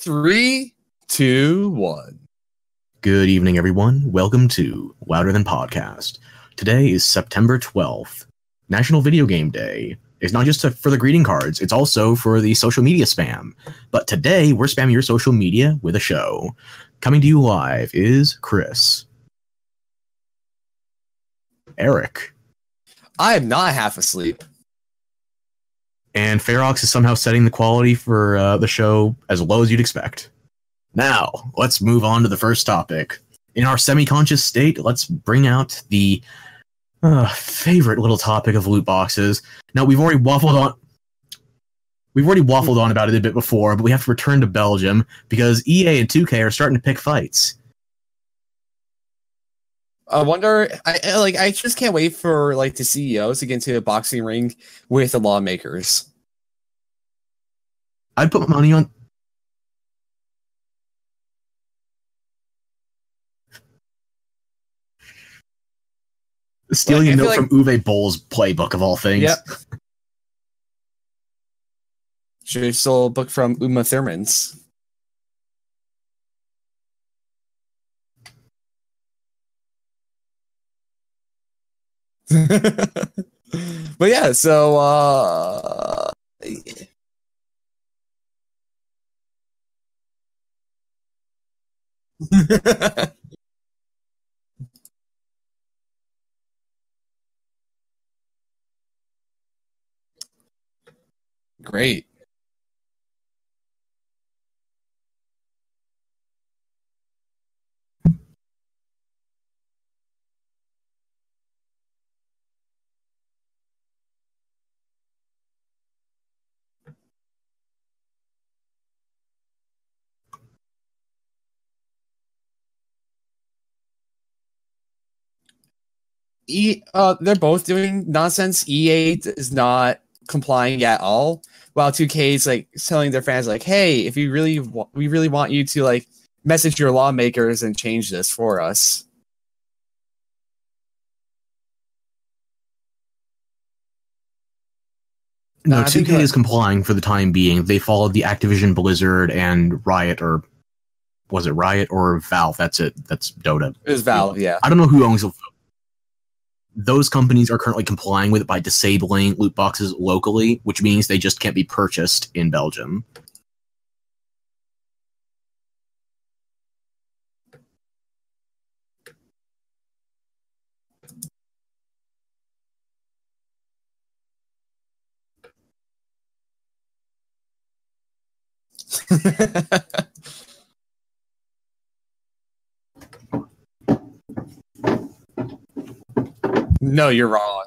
3, 2, 1. Good evening, everyone. Welcome to Louder Than Podcast. Today is September 12th, National Video Game Day. It's not just for the greeting cards, it's also for the social media spam. But today, we're spamming your social media with a show. Coming to you live is Chris. Eric. I am not half asleep. And Ferox is somehow setting the quality for the show as low as you'd expect. Now, let's move on to the first topic. In our semi-conscious state, let's bring out the favorite little topic of loot boxes. Now, we've already waffled on about it a bit before, but we have to return to Belgium because EA and 2K are starting to pick fights. I wonder. I just can't wait for the CEOs to get into a boxing ring with the lawmakers. I'd put money on. Stealing a note from Uwe Boll's playbook of all things. Yep. Should have stole a book from Uma Thurman's. But yeah, so great. They're both doing nonsense. EA is not complying at all, while 2K is telling their fans "Hey, if you really, we really want you to message your lawmakers and change this for us." No, 2K is complying for the time being. They followed the Activision, Blizzard, and Riot, or was it Riot or Valve? That's it. That's Dota. It was Valve, yeah. I don't know who owns it. Those companies are currently complying with it by disabling loot boxes locally, which means they just can't be purchased in Belgium. No, you're wrong.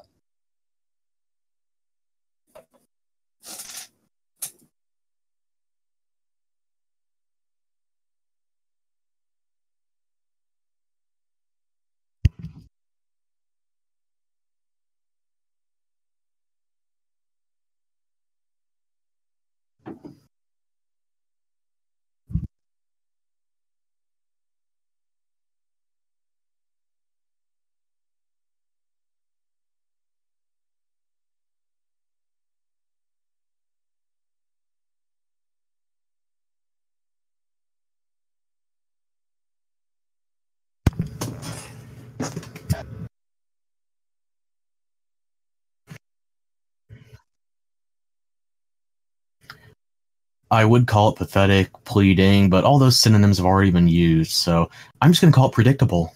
I would call it pathetic, pleading, but all those synonyms have already been used, so I'm just going to call it predictable.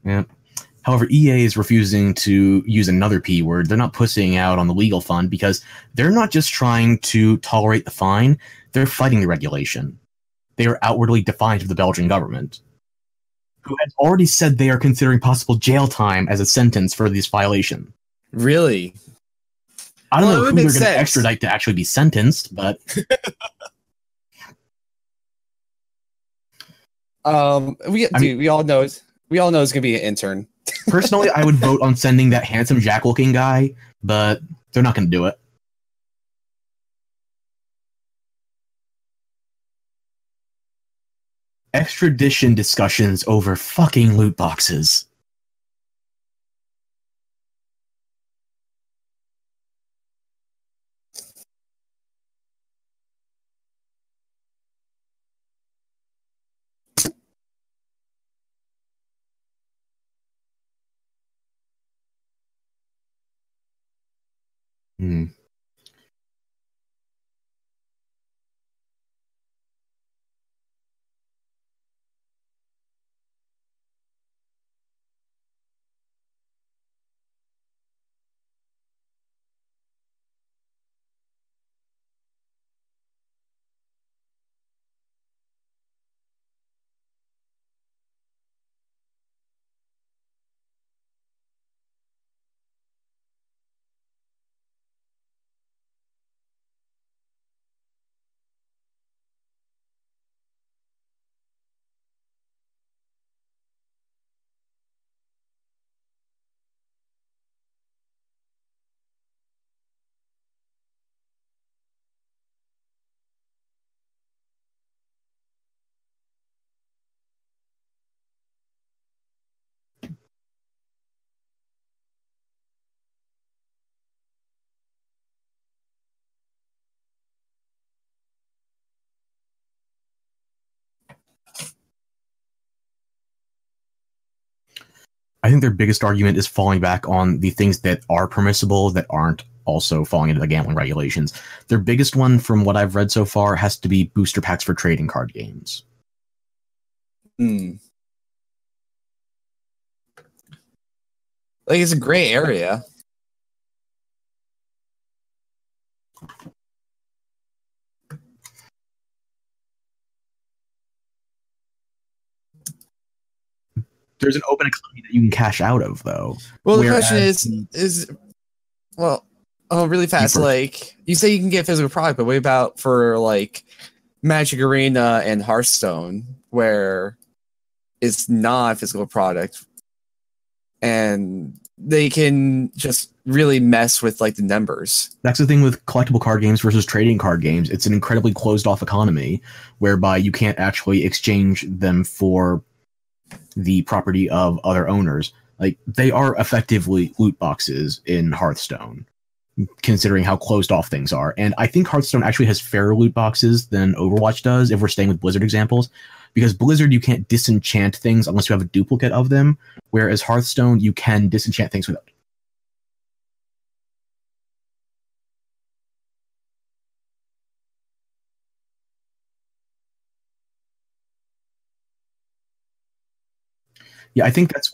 Yeah. However, EA is refusing to use another P word. They're not pussing out on the legal fund because they're not just trying to tolerate the fine, they're fighting the regulation. They are outwardly defiant of the Belgian government, who has already said they are considering possible jail time as a sentence for this violation. Really? I don't know who they're going to extradite to actually be sentenced, but... we all know it's going to be an intern. Personally, I would vote on sending that handsome Jack-looking guy, but they're not going to do it. Extradition discussions over fucking loot boxes. Hmm. I think their biggest argument is falling back on the things that are permissible that aren't also falling into the gambling regulations. Their biggest one, from what I've read so far, has to be booster packs for trading card games. Hmm. Like, it's a gray area. There's an open economy that you can cash out of, though. Well, the question is well, really fast. Like, you say you can get physical product, but what about for like Magic Arena and Hearthstone, where it's not a physical product, and they can just really mess with like the numbers. That's the thing with collectible card games versus trading card games. It's an incredibly closed-off economy whereby you can't actually exchange them for the property of other owners. Like, they are effectively loot boxes in Hearthstone, considering how closed off things are. And I think Hearthstone actually has fairer loot boxes than Overwatch does, if we're staying with Blizzard examples. Because Blizzard, you can't disenchant things unless you have a duplicate of them, whereas Hearthstone, you can disenchant things without. Yeah, I think that's...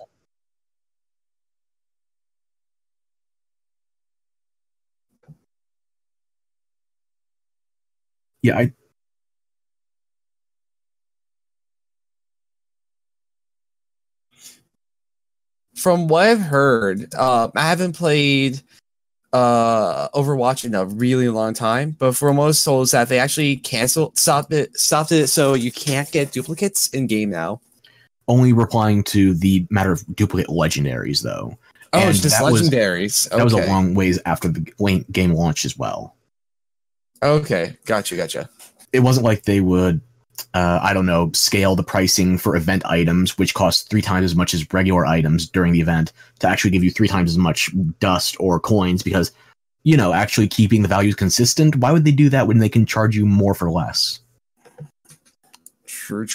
Yeah, From what I've heard, I haven't played Overwatch in a really long time, but for most souls that they actually stopped it so you can't get duplicates in game now. Only replying to the matter of duplicate legendaries, though. Oh, and it's just legendaries. That was a long ways after the game launched as well. Okay, gotcha. It wasn't like they would, I don't know, scale the pricing for event items, which cost 3 times as much as regular items during the event, to actually give you 3 times as much dust or coins, because, you know, actually keeping the values consistent. Why would they do that when they can charge you more for less? True.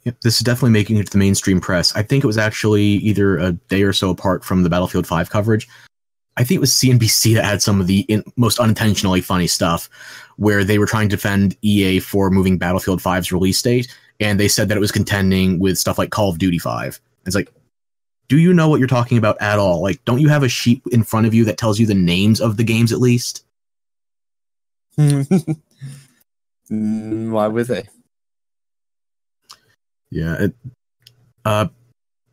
Yep, this is definitely making it to the mainstream press. I think it was actually either a day or so apart from the Battlefield 5 coverage. I think it was CNBC that had some of the most unintentionally funny stuff, where they were trying to defend EA for moving Battlefield 5's release date, and they said that it was contending with stuff like Call of Duty 5. It's like, do you know what you're talking about at all? Like, don't you have a sheet in front of you that tells you the names of the games at least? Why would they? Yeah.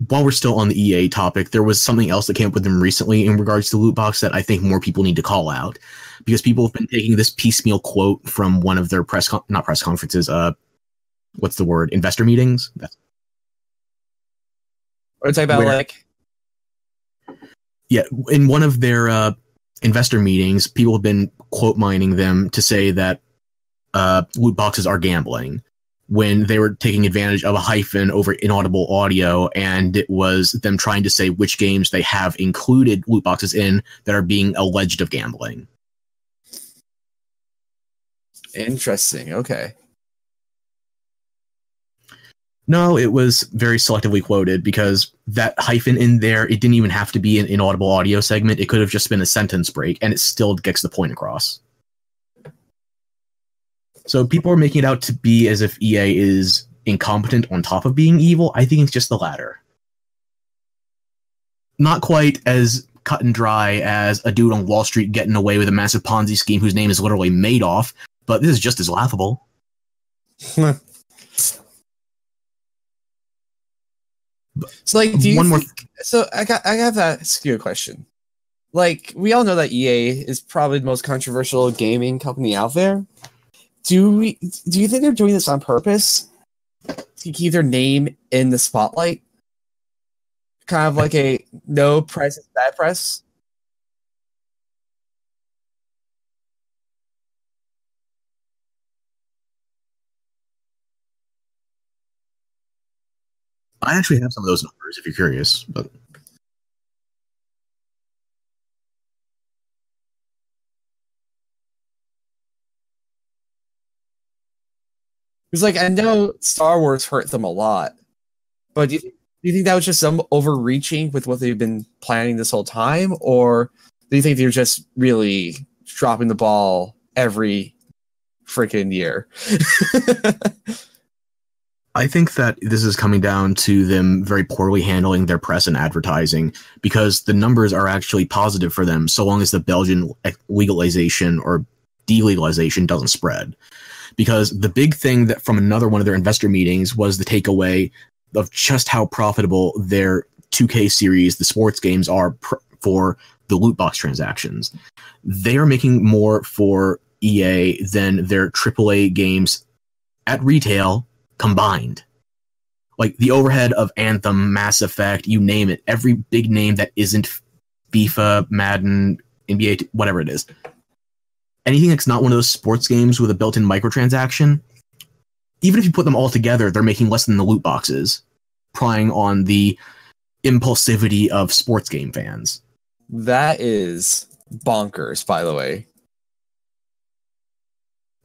While we're still on the EA topic, there was something else that came up with them recently in regards to loot box that I think more people need to call out, because people have been taking this piecemeal quote from one of their not press conferences, what's the word? Investor meetings? Or it's about like... Yeah, in one of their investor meetings, people have been quote mining them to say that loot boxes are gambling, when they were taking advantage of a hyphen over inaudible audio, and it was them trying to say which games they have included loot boxes in that are being alleged of gambling. Interesting. Okay. No, it was very selectively quoted, because that hyphen in there, it didn't even have to be an inaudible audio segment. It could have just been a sentence break, and it still gets the point across. So people are making it out to be as if EA is incompetent on top of being evil. I think it's just the latter. Not quite as cut and dry as a dude on Wall Street getting away with a massive Ponzi scheme whose name is literally Madoff, but this is just as laughable. So, like, do you so I have to ask you a question. Like, we all know that EA is probably the most controversial gaming company out there. Do you think they're doing this on purpose to keep their name in the spotlight? Kind of like a no press is bad press? I actually have some of those numbers if you're curious, but Because, like, I know Star Wars hurt them a lot, but do you think that was just some overreaching with what they've been planning this whole time, or do you think they're just really dropping the ball every freaking year? I think that this is coming down to them very poorly handling their press and advertising, because the numbers are actually positive for them so long as the Belgian legalization or delegalization doesn't spread. Because the big thing that from another one of their investor meetings was the takeaway of just how profitable their 2K series, the sports games, are for the loot box transactions. They are making more for EA than their AAA games at retail combined. Like the overhead of Anthem, Mass Effect, you name it, every big name that isn't FIFA, Madden, NBA, whatever it is. Anything that's not one of those sports games with a built-in microtransaction, even if you put them all together, they're making less than the loot boxes, prying on the impulsivity of sports game fans. That is bonkers, by the way.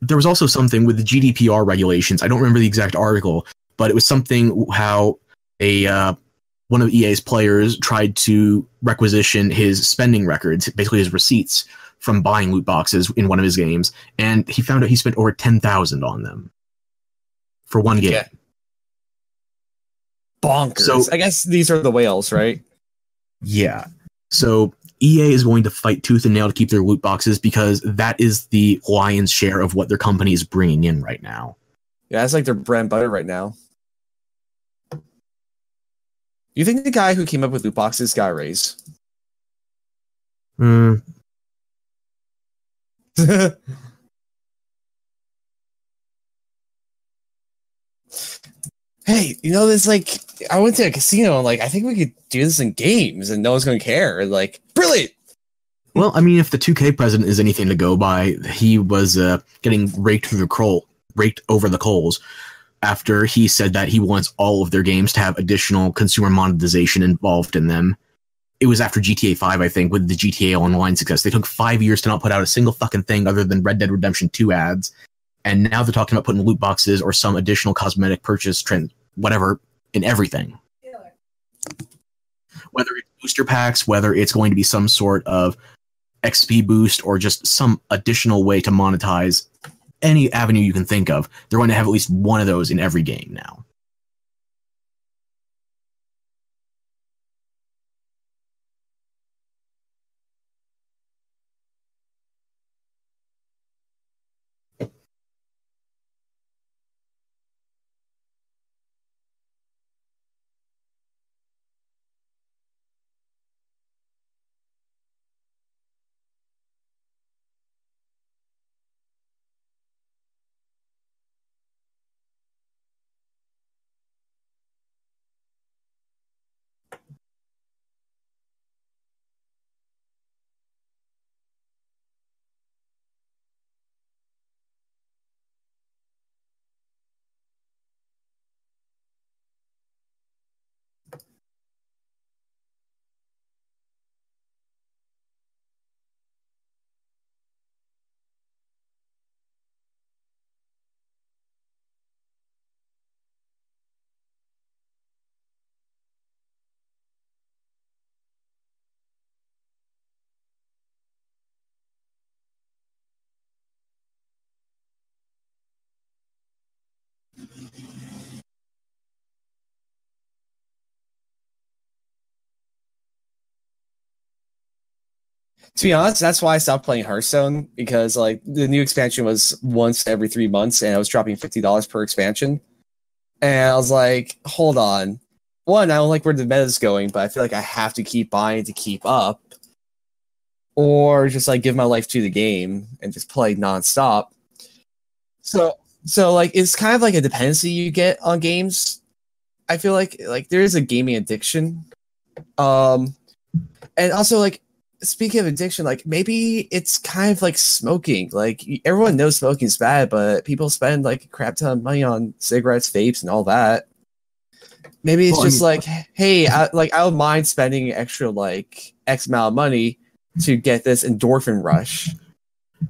There was also something with the GDPR regulations. I don't remember the exact article, but it was something how one of EA's players tried to requisition his spending records, basically his receipts, from buying loot boxes in one of his games, and he found out he spent over $10,000 on them for one game. Yeah. Bonkers. So, I guess these are the whales, right? Yeah. So EA is going to fight tooth and nail to keep their loot boxes, because that is the lion's share of what their company is bringing in right now. Yeah, it's like their bread and butter right now. Do you think the guy who came up with loot boxes got a raise? Hey, there's like, I went to a casino and like, I think we could do this in games and no one's going to care. Like, brilliant. Well, I mean, if the 2K president is anything to go by, he was getting raked over the coals after he said that he wants all of their games to have additional consumer monetization involved in them. It was after GTA 5, I think, with the GTA Online success. They took 5 years to not put out a single fucking thing other than Red Dead Redemption 2 ads. And now they're talking about putting loot boxes or some additional cosmetic purchase trend, whatever, in everything. whether it's booster packs, whether it's going to be some sort of XP boost, or just some additional way to monetize any avenue you can think of. They're going to have at least one of those in every game now. To be honest, that's why I stopped playing Hearthstone, because like the new expansion was once every 3 months, and I was dropping $50 per expansion. And I was like, hold on. One, I don't like where the meta's going, but I feel like I have to keep buying to keep up, or just like give my life to the game and just play nonstop. So, so like it's kind of like a dependency you get on games. I feel like there is a gaming addiction. Um, and also like speaking of addiction, like maybe it's kind of like smoking. Like everyone knows smoking's bad, but people spend like a crap ton of money on cigarettes, vapes, and all that. Maybe it's just like, hey, I don't mind spending extra like X amount of money to get this endorphin rush.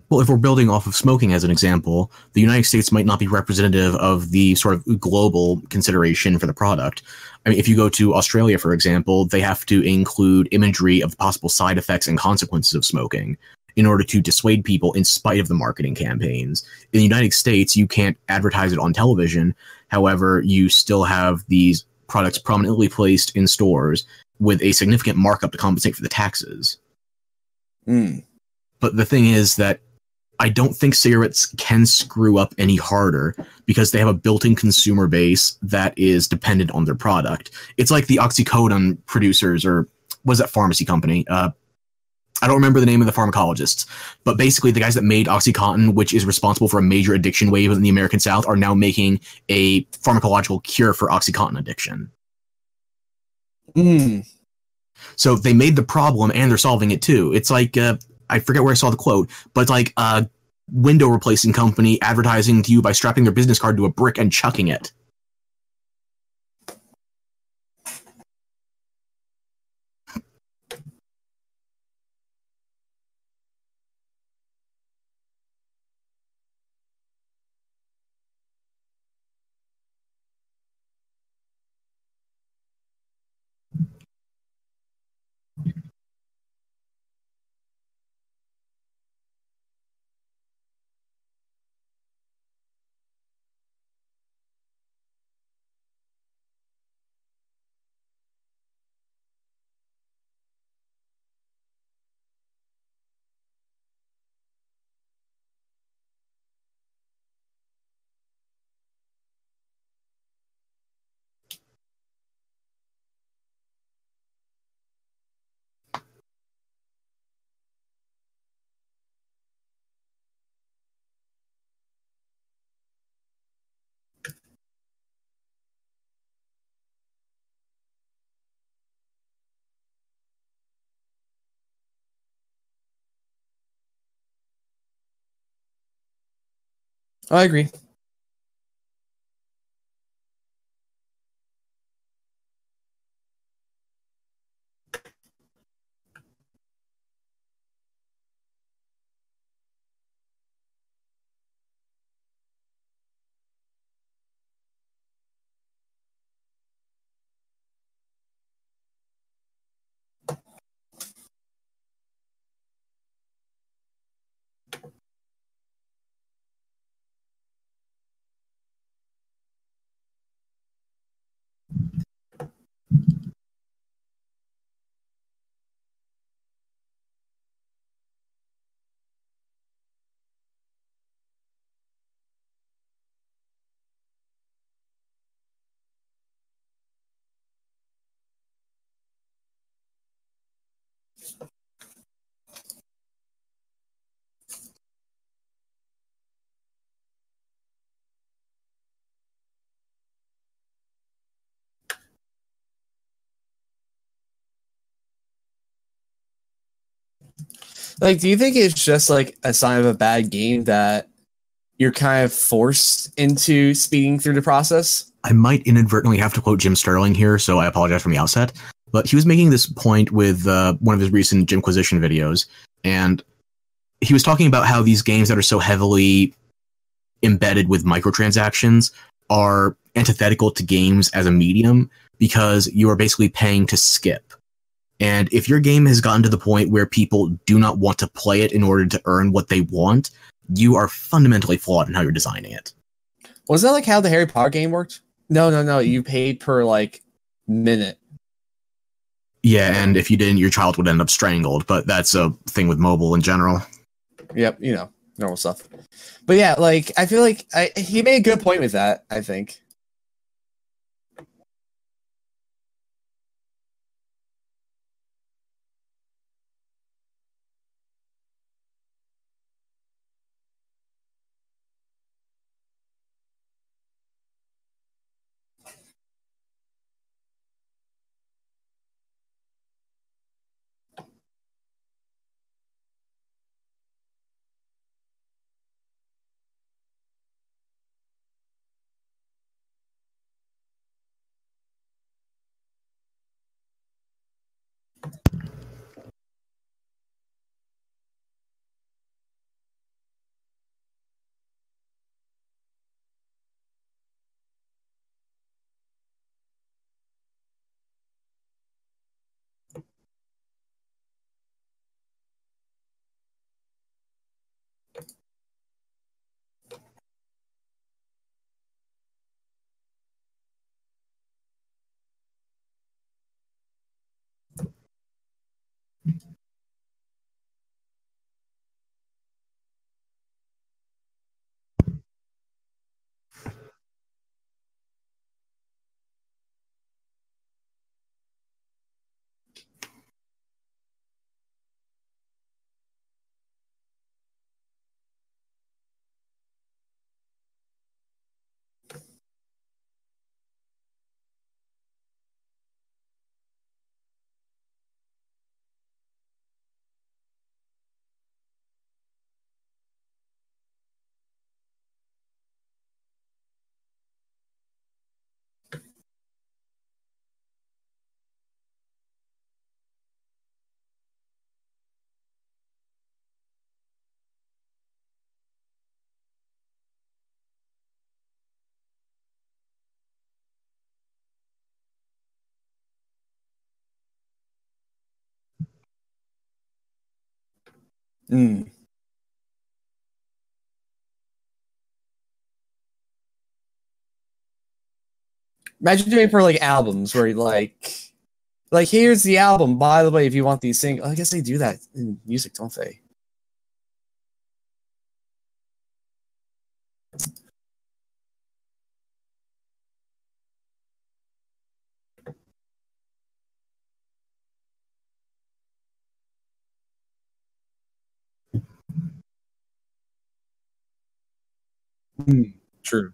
Well, if we're building off of smoking as an example, the United States might not be representative of the sort of global consideration for the product. I mean, if you go to Australia, for example, they have to include imagery of possible side effects and consequences of smoking in order to dissuade people in spite of the marketing campaigns. In the United States, you can't advertise it on television. However, you still have these products prominently placed in stores with a significant markup to compensate for the taxes. Mm. But the thing is that I don't think cigarettes can screw up any harder because they have a built-in consumer base that is dependent on their product. It's like the oxycodone producers, or was that pharmacy company? I don't remember the name of the pharmacologists, but basically the guys that made OxyContin, which is responsible for a major addiction wave in the American South, are now making a pharmacological cure for OxyContin addiction. Mm. So they made the problem and they're solving it too. It's like, I forget where I saw the quote, but it's like a window replacing company advertising to you by strapping their business card to a brick and chucking it. I agree. Like, do you think it's just like a sign of a bad game that you're kind of forced into speeding through the process? I might inadvertently have to quote Jim Sterling here, so I apologize from the outset. But he was making this point with one of his recent Jimquisition videos, and he was talking about how these games that are so heavily embedded with microtransactions are antithetical to games as a medium because you are basically paying to skip. And if your game has gotten to the point where people do not want to play it in order to earn what they want, you are fundamentally flawed in how you're designing it. Was that like how the Harry Potter game worked? No. You paid per like minute. Yeah, and if you didn't, your child would end up strangled. But that's a thing with mobile in general. Yep, normal stuff. But yeah, like I feel like he made a good point with that, I think. Mm. Imagine doing it for like albums where you like here's the album. By the way, if you want these things, I guess they do that in music, don't they? Mm, true.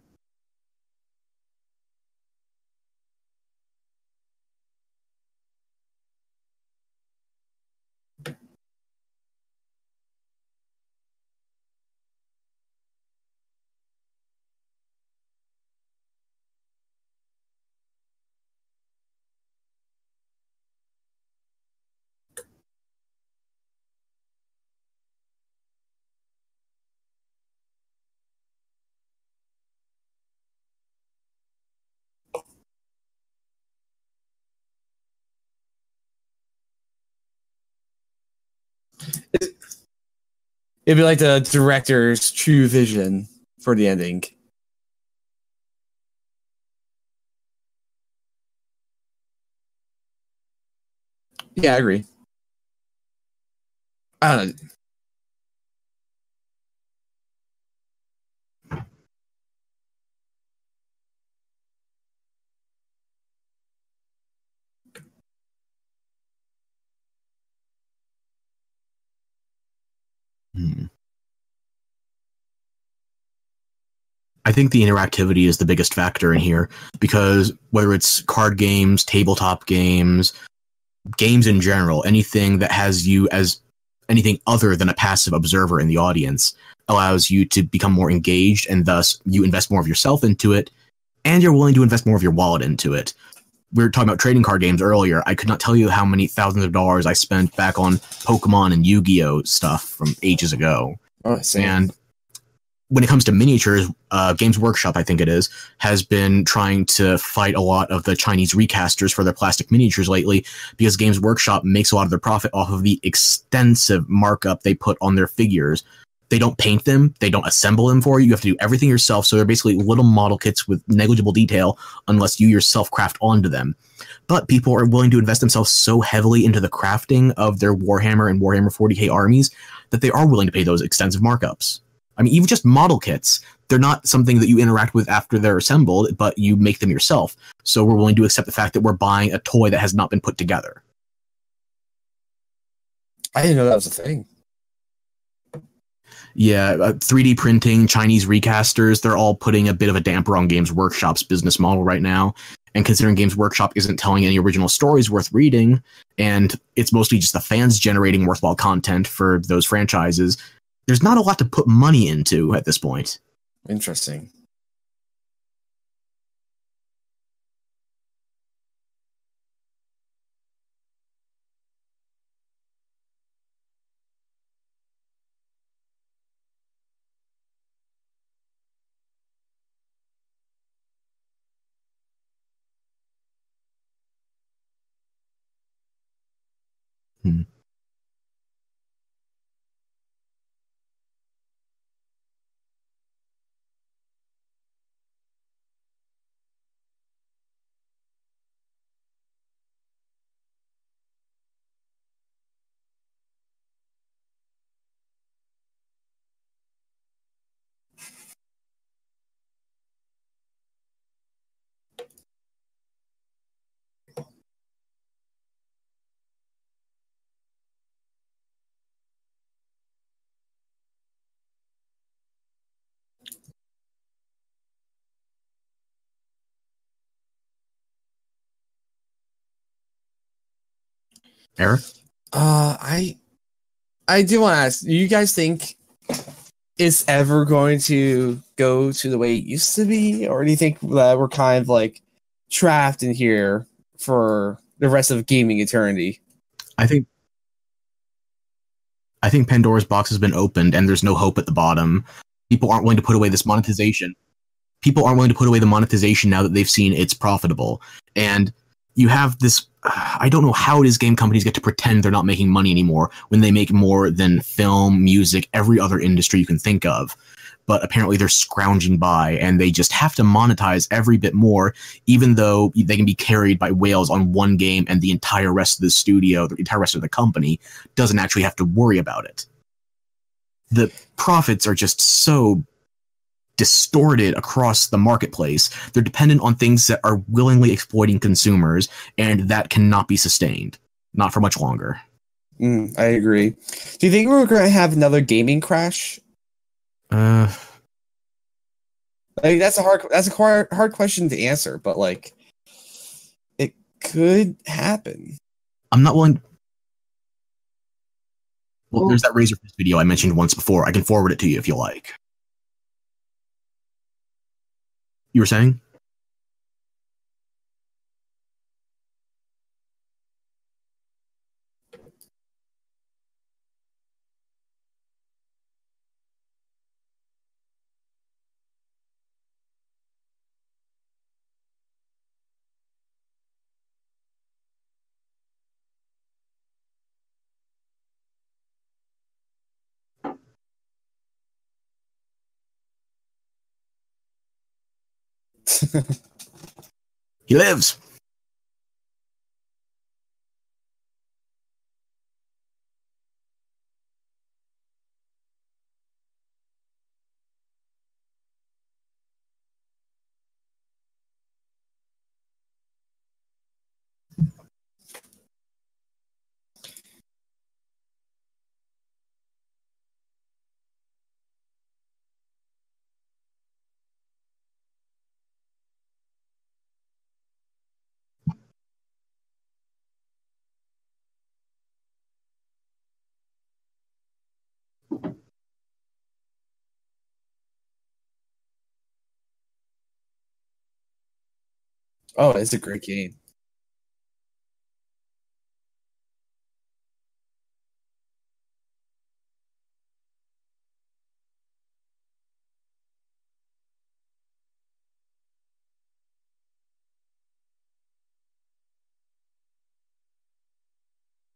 It'd be like the director's true vision for the ending. Yeah, I agree. I don't know. Hmm. I think the interactivity is the biggest factor in here, because whether it's card games, tabletop games, games in general, anything that has you as anything other than a passive observer in the audience allows you to become more engaged, and thus you invest more of yourself into it, and you're willing to invest more of your wallet into it. We were talking about trading card games earlier. I could not tell you how many thousands of dollars I spent back on Pokemon and Yu-Gi-Oh stuff from ages ago. Oh, same. And when it comes to miniatures, Games Workshop, I think it is, has been trying to fight a lot of the Chinese recasters for their plastic miniatures lately, because Games Workshop makes a lot of their profit off of the extensive markup they put on their figures. They don't paint them, they don't assemble them for you. You have to do everything yourself, so they're basically little model kits with negligible detail unless you yourself craft onto them. But people are willing to invest themselves so heavily into the crafting of their Warhammer and Warhammer 40k armies that they are willing to pay those extensive markups. I mean, even just model kits, they're not something that you interact with after they're assembled, but you make them yourself. So we're willing to accept the fact that we're buying a toy that has not been put together. I didn't know that was a thing. Yeah, 3D printing, Chinese recasters, they're all putting a bit of a damper on Games Workshop's business model right now. And considering Games Workshop isn't telling any original stories worth reading, and it's mostly just the fans generating worthwhile content for those franchises, there's not a lot to put money into at this point. Interesting. Hmm. Eric? I do want to ask, do you guys think it's ever going to go to the way it used to be? Or do you think that we're kind of like trapped in here for the rest of gaming eternity? I think Pandora's box has been opened and there's no hope at the bottom. People aren't willing to put away this monetization. People aren't willing to put away the monetization now that they've seen it's profitable. And you have this, I don't know how it is game companies get to pretend they're not making money anymore when they make more than film, music, every other industry you can think of. But apparently they're scrounging by and they just have to monetize every bit more, even though they can be carried by whales on one game and the entire rest of the studio, the entire rest of the company doesn't actually have to worry about it. The profits are just so distorted across the marketplace. They're dependent on things that are willingly exploiting consumers, and that cannot be sustained. Not for much longer. I agree. Do you think we're going to have another gaming crash? Like, that's a hard question to answer, but like, it could happen. I'm not willing. Well, there's that Razorfist video I mentioned once before. I can forward it to you if you like. You were saying? He lives. Oh, it's a great game.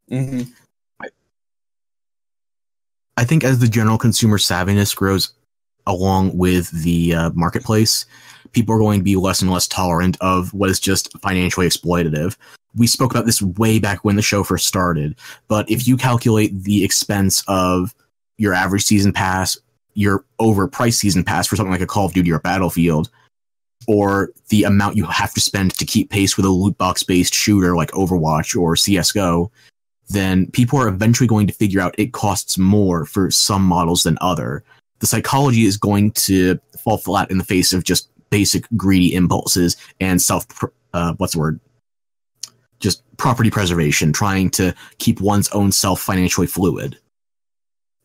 Hmm. I, I think as the general consumer savviness grows along with the marketplace, people are going to be less and less tolerant of what is just financially exploitative. We spoke about this way back when the show first started, but if you calculate the expense of your average season pass, your overpriced season pass for something like a Call of Duty or Battlefield, or the amount you have to spend to keep pace with a loot box based shooter like Overwatch or CSGO, then people are eventually going to figure out it costs more for some models than other. The psychology is going to fall flat in the face of just basic greedy impulses and what's the word? Just property preservation, trying to keep one's own self financially fluid.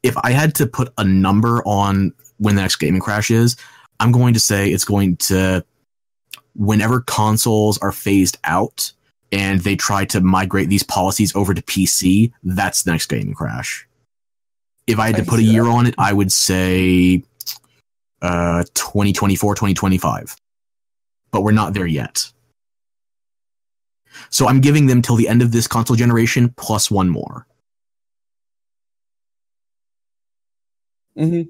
If I had to put a number on when the next gaming crash is, I'm going to say it's going to, whenever consoles are phased out and they try to migrate these policies over to PC, that's the next gaming crash. If I had I to can put a see year that. on it, I would say 2024, 2025. But we're not there yet. So I'm giving them till the end of this console generation plus one more. Hmm.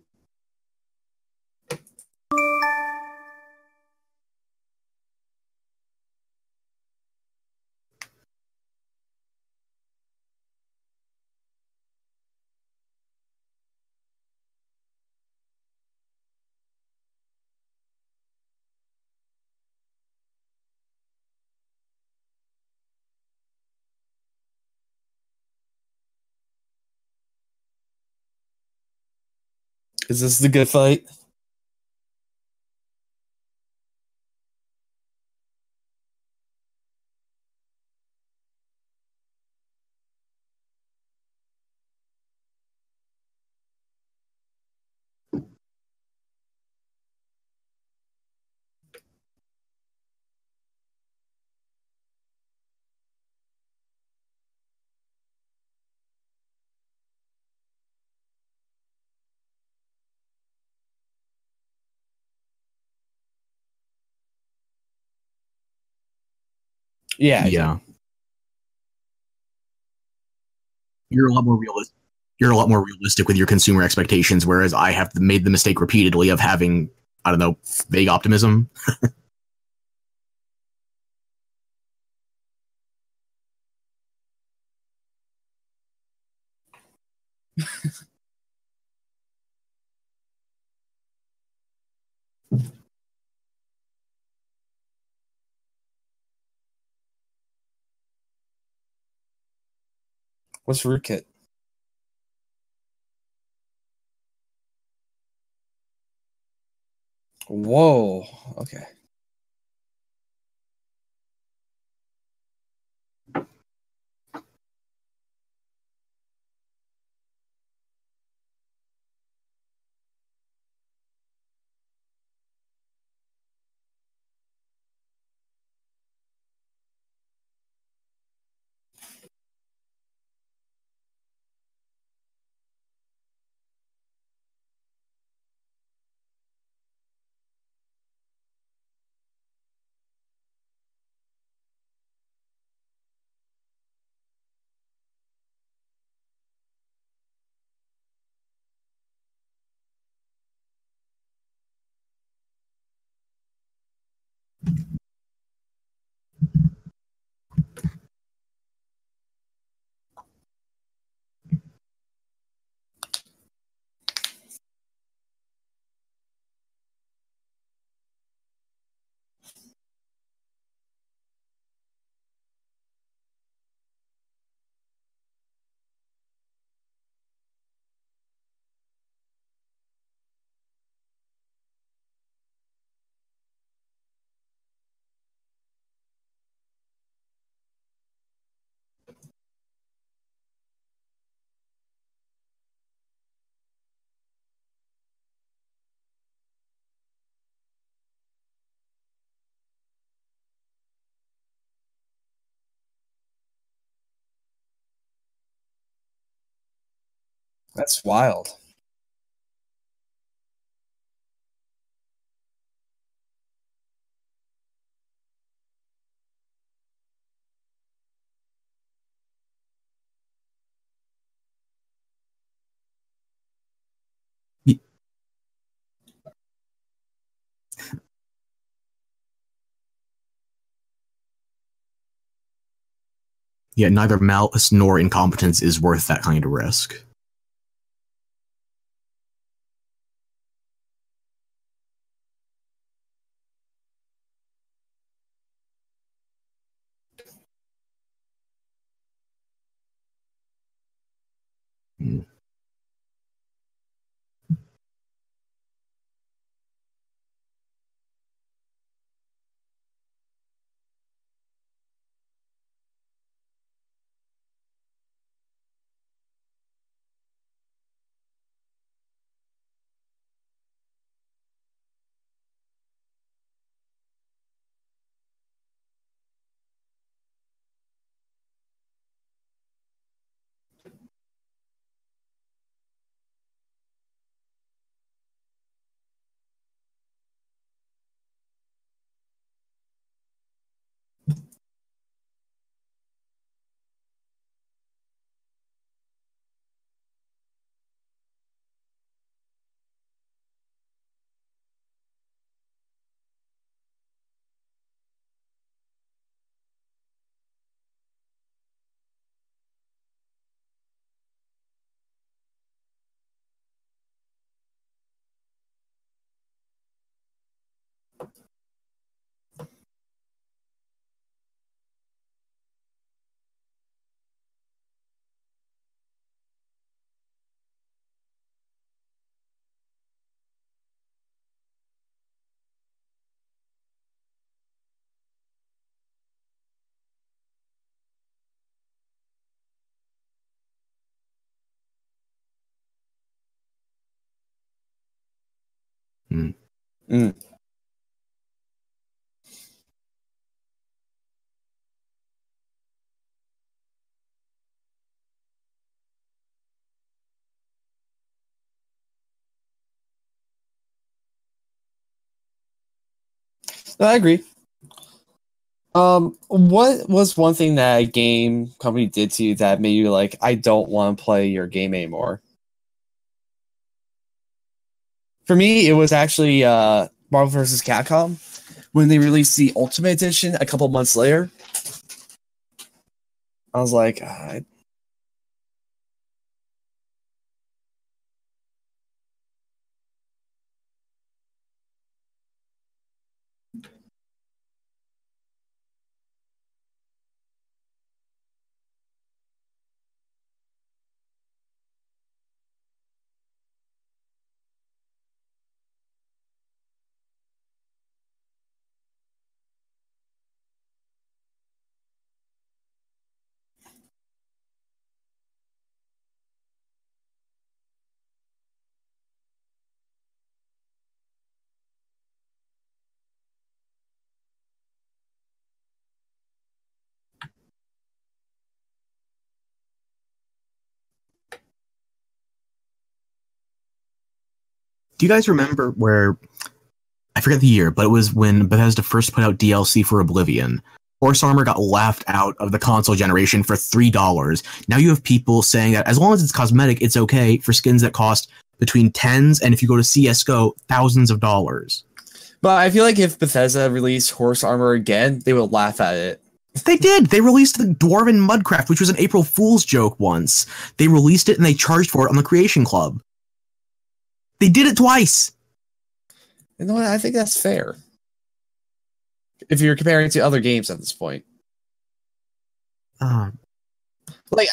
Is this the good fight? Yeah, I do. Yeah. You're a lot more realistic. You're a lot more realistic with your consumer expectations, whereas I have made the mistake repeatedly of having, I don't know, vague optimism. What's rootkit? Whoa. Okay. That's wild. Yet neither malice nor incompetence is worth that kind of risk. Hmm. Hmm. Mm. No, I agree. What was one thing that a game company did to you that made you like, I don't want to play your game anymore? For me, it was actually Marvel vs. Capcom when they released the Ultimate Edition a couple months later. I was like, Do you guys remember where, I forget the year, but it was when Bethesda first put out DLC for Oblivion. Horse Armor got laughed out of the console generation for $3. Now you have people saying that as long as it's cosmetic, it's okay for skins that cost between tens and, if you go to CSGO, thousands of dollars. but I feel like if Bethesda released Horse Armor again, they would laugh at it. They did. They released the Dwarven Mudcraft, which was an April Fool's joke once. They released it and they charged for it on the Creation Club. They did it twice. You know what? I think that's fair. If you're comparing it to other games at this point. Like,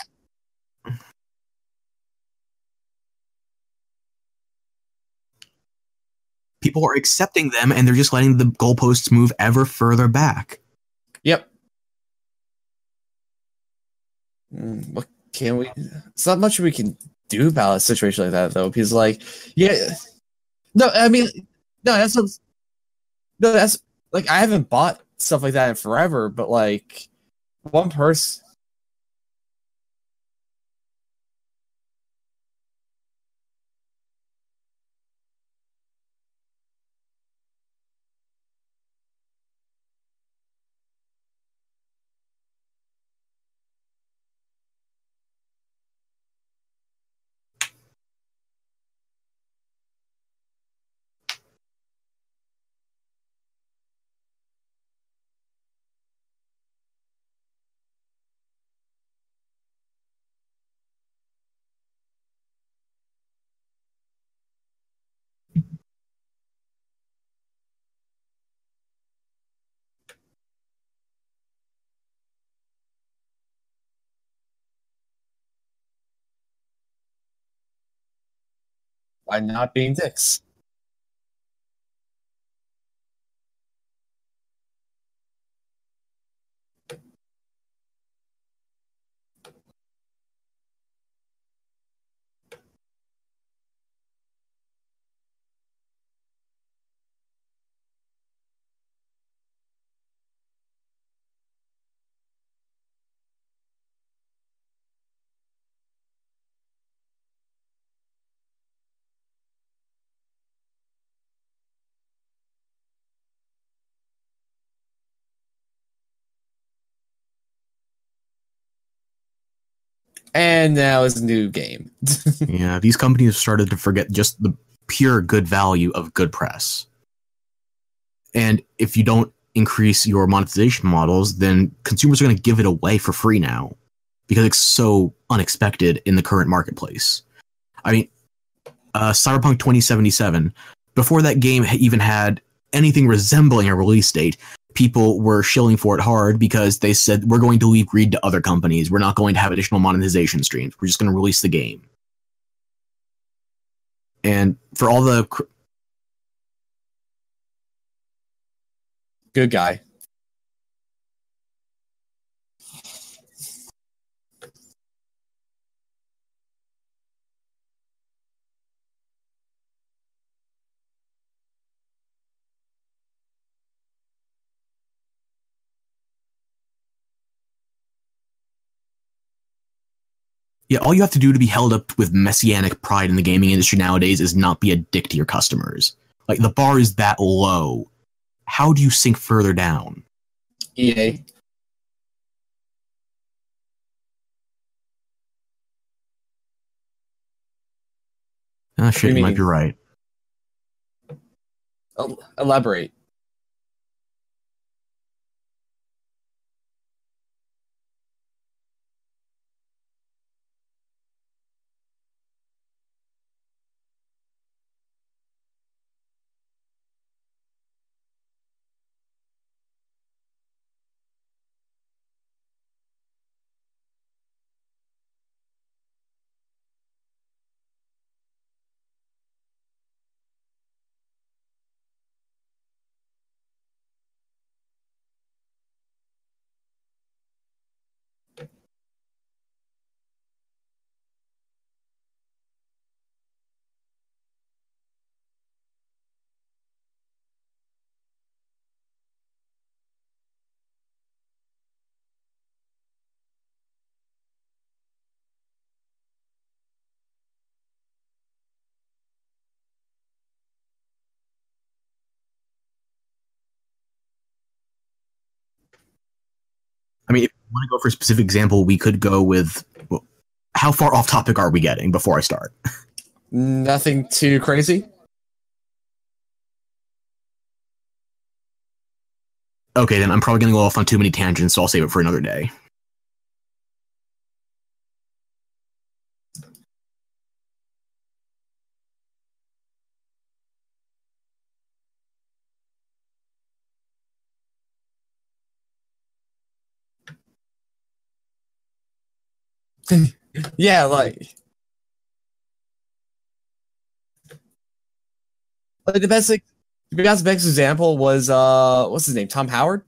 people are accepting them and they're just letting the goalposts move ever further back. yep. What can we? It's not much we can do about a situation like that, though, because, like, yeah, no, I mean, no, that's like, I haven't bought stuff like that in forever, but like, one person, by not being dicks. And now it's a new game. Yeah, these companies have started to forget just the pure good value of good press. And if you don't increase your monetization models, then consumers are going to give it away for free now because it's so unexpected in the current marketplace. I mean, Cyberpunk 2077, before that game even had anything resembling a release date, people were shilling for it hard because they said, we're going to leave greed to other companies. We're not going to have additional monetization streams. We're just going to release the game. And for all the... Good guy. Yeah, all you have to do to be held up with messianic pride in the gaming industry nowadays is not be a dick to your customers. Like, the bar is that low. How do you sink further down? EA. Ah, shit, you might be right. Elaborate. I mean, if you want to go for a specific example, we could go with... Well, how far off topic are we getting before I start? Nothing too crazy. Okay, then I'm probably going to go off on too many tangents, so I'll save it for another day. Yeah, like the best example was what's his name? Tom Howard?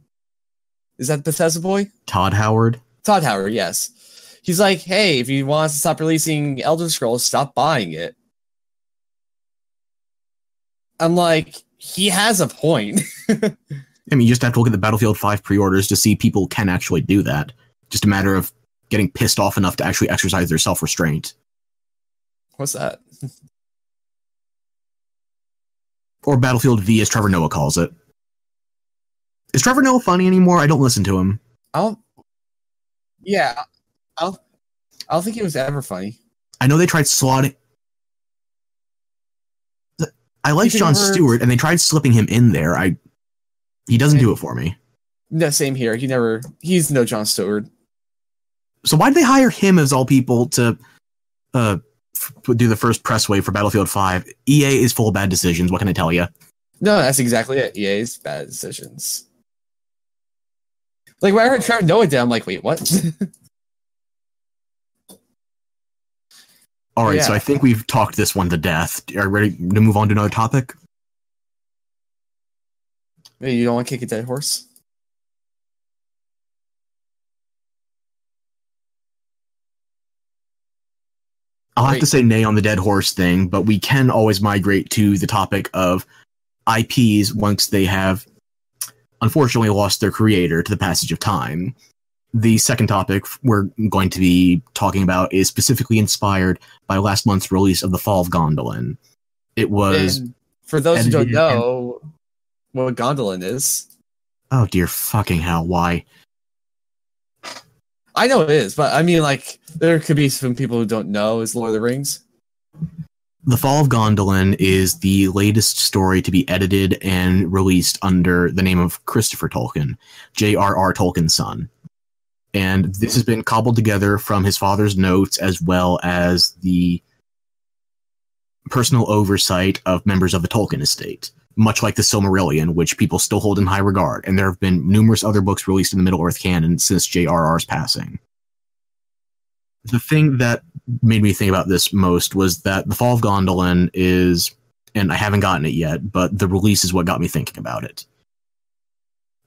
Is that Bethesda boy? Todd Howard? Todd Howard, yes. He's like, hey, if you want us to stop releasing Elder Scrolls, stop buying it. I'm like, he has a point. I mean, you just have to look at the Battlefield 5 pre-orders to see people can actually do that. Just a matter of getting pissed off enough to actually exercise their self-restraint. What's that? Or Battlefield V, as Trevor Noah calls it. Is Trevor Noah funny anymore? I don't listen to him. I don't think he was ever funny. I know they tried slotting... I like Jon Stewart, and they tried slipping him in there. He doesn't do it for me. No, same here. He's no Jon Stewart. So why did they hire him as all people to do the first press wave for Battlefield 5? EA is full of bad decisions. What can I tell you? No, that's exactly it. EA's bad decisions. Like, when I heard Trevor Noah did, I'm like, wait, what? All right, Yeah. so I think we've talked this one to death. Are you ready to move on to another topic? Maybe you don't want to kick a dead horse? I'll have to say nay on the dead horse thing, but we can always migrate to the topic of IPs once they have unfortunately lost their creator to the passage of time. The second topic we're going to be talking about is specifically inspired by last month's release of The Fall of Gondolin. It was... And for those who don't know what Gondolin is... Oh dear fucking hell, why? I know it is, but I mean, like, there could be some people who don't know is Lord of the Rings. The Fall of Gondolin is the latest story to be edited and released under the name of Christopher Tolkien, J.R.R. Tolkien's son. And this has been cobbled together from his father's notes as well as the personal oversight of members of the Tolkien estate, much like the Silmarillion, which people still hold in high regard, and there have been numerous other books released in the Middle-earth canon since J.R.R.'s passing. The thing that made me think about this most was that The Fall of Gondolin is, and I haven't gotten it yet, but the release is what got me thinking about it.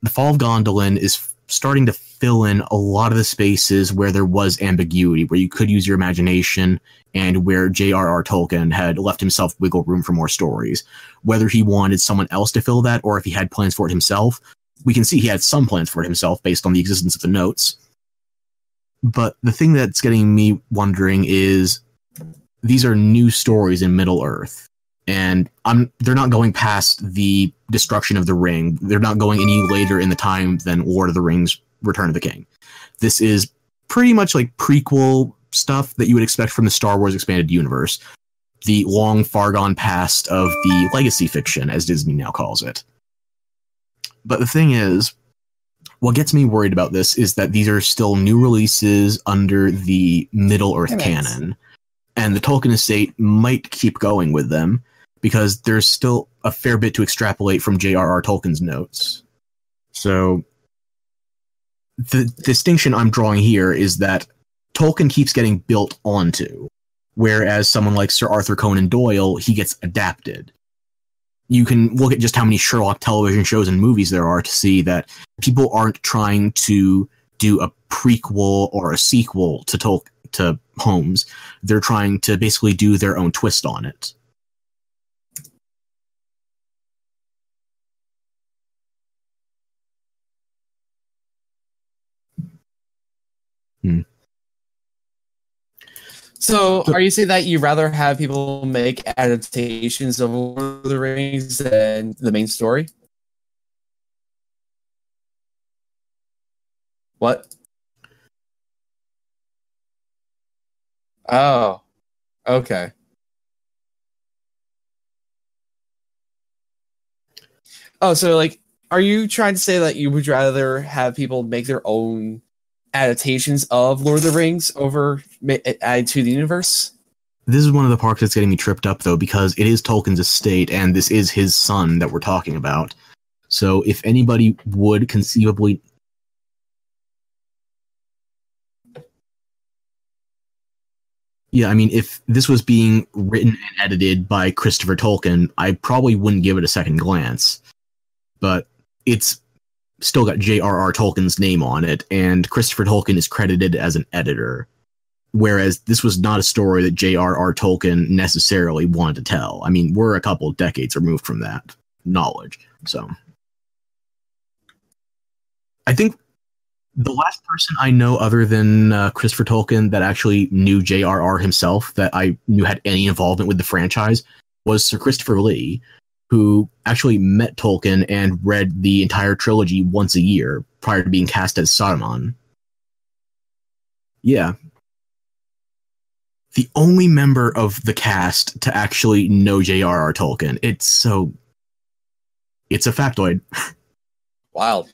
The Fall of Gondolin is starting to fill in a lot of the spaces where there was ambiguity, where you could use your imagination, and where J.R.R. Tolkien had left himself wiggle room for more stories. Whether he wanted someone else to fill that, or if he had plans for it himself, we can see he had some plans for it himself based on the existence of the notes. But the thing that's getting me wondering is, these are new stories in Middle-earth, and they're not going past the destruction of the ring. They're not going any later in the time than Lord of the Rings: Return of the King. This is pretty much like prequel stuff that you would expect from the Star Wars expanded universe. The long, far gone past of the legacy fiction, as Disney now calls it. But the thing is, what gets me worried about this is that these are still new releases under the Middle-earth canon, and the Tolkien estate might keep going with them, because there's still a fair bit to extrapolate from J.R.R. Tolkien's notes. So, the distinction I'm drawing here is that Tolkien keeps getting built onto, whereas someone like Sir Arthur Conan Doyle, he gets adapted. You can look at just how many Sherlock television shows and movies there are to see that people aren't trying to do a prequel or a sequel to Holmes. They're trying to basically do their own twist on it. So, are you saying that you'd rather have people make adaptations of Lord of the Rings than the main story? What? Oh, okay. Oh, so like, are you trying to say that you would rather have people make their own adaptations of Lord of the Rings over added to the universe? This is one of the parts that's getting me tripped up, though, because it is Tolkien's estate, and this is his son that we're talking about. So if anybody would conceivably... Yeah, I mean, if this was being written and edited by Christopher Tolkien, I probably wouldn't give it a second glance. But it's still got J.R.R. Tolkien's name on it, and Christopher Tolkien is credited as an editor. Whereas this was not a story that J.R.R. Tolkien necessarily wanted to tell. I mean, we're a couple of decades removed from that knowledge. So I think the last person I know other than Christopher Tolkien that actually knew J.R.R. himself, that I knew had any involvement with the franchise, was Sir Christopher Lee, who actually met Tolkien and read the entire trilogy once a year prior to being cast as Saruman. Yeah. The only member of the cast to actually know J.R.R. Tolkien. It's a factoid. Wow.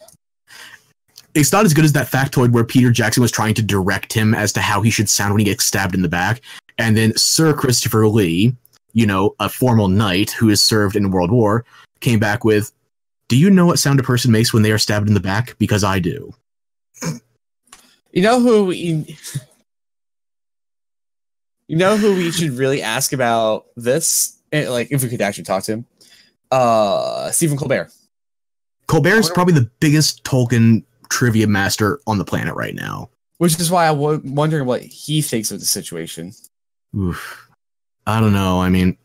It's not as good as that factoid where Peter Jackson was trying to direct him as to how he should sound when he gets stabbed in the back, and then Sir Christopher Lee, you know, a formal knight who has served in World War, came back with, "Do you know what sound a person makes when they are stabbed in the back? Because I do." You know who... You know who we should really ask about this? Like, if we could actually talk to him, Stephen Colbert. Colbert is probably the biggest Tolkien trivia master on the planet right now. Which is why I'm wondering what he thinks of the situation. Oof. I don't know. I mean,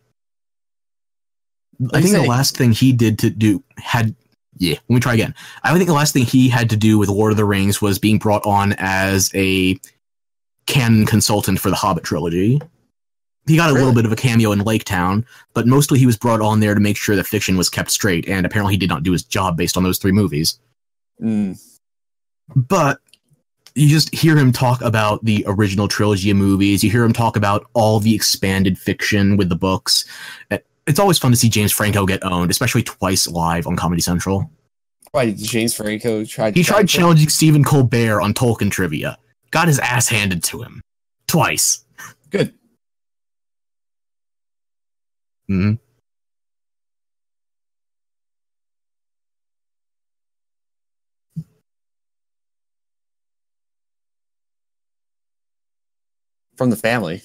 I think the last thing he did to do had... Yeah, let me try again. I think the last thing he had to do with Lord of the Rings was being brought on as a canon consultant for the Hobbit trilogy. He got a little bit of a cameo in Lake Town, but mostly he was brought on there to make sure the fiction was kept straight, and apparently he did not do his job based on those 3 movies. But you just hear him talk about the original trilogy of movies, you hear him talk about all the expanded fiction with the books. It's always fun to see James Franco get owned, especially twice live on Comedy Central. Why, James Franco tried challenging Stephen Colbert on Tolkien trivia. Got his ass handed to him. Twice. Good. Mm-hmm. From the family.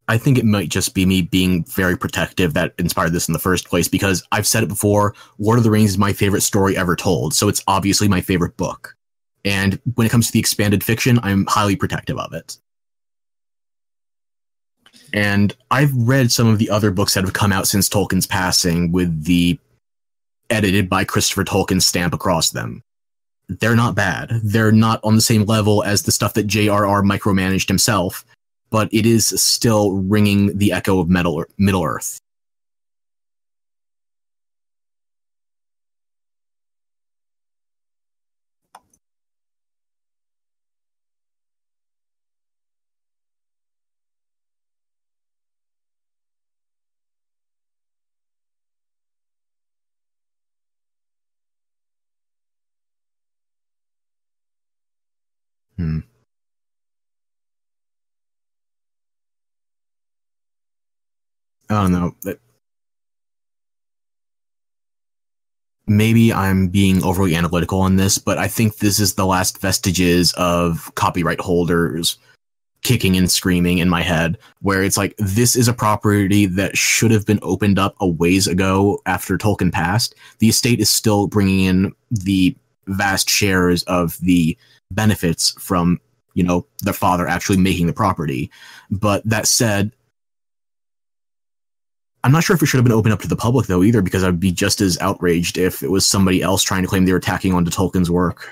I think it might just be me being very protective that inspired this in the first place, because I've said it before, Lord of the Rings is my favorite story ever told, so it's obviously my favorite book. And when it comes to the expanded fiction, I'm highly protective of it. And I've read some of the other books that have come out since Tolkien's passing with the edited by Christopher Tolkien stamp across them. They're not bad. They're not on the same level as the stuff that J.R.R. micromanaged himself, but it is still ringing the echo of Middle-earth. I don't know. Maybe I'm being overly analytical on this, but I think this is the last vestiges of copyright holders kicking and screaming in my head, where it's like, this is a property that should have been opened up a ways ago after Tolkien passed. The estate is still bringing in the vast shares of the benefits from, you know, their father actually making the property. But that said, I'm not sure if it should have been opened up to the public, though, either, because I'd be just as outraged if it was somebody else trying to claim they were tacking onto Tolkien's work.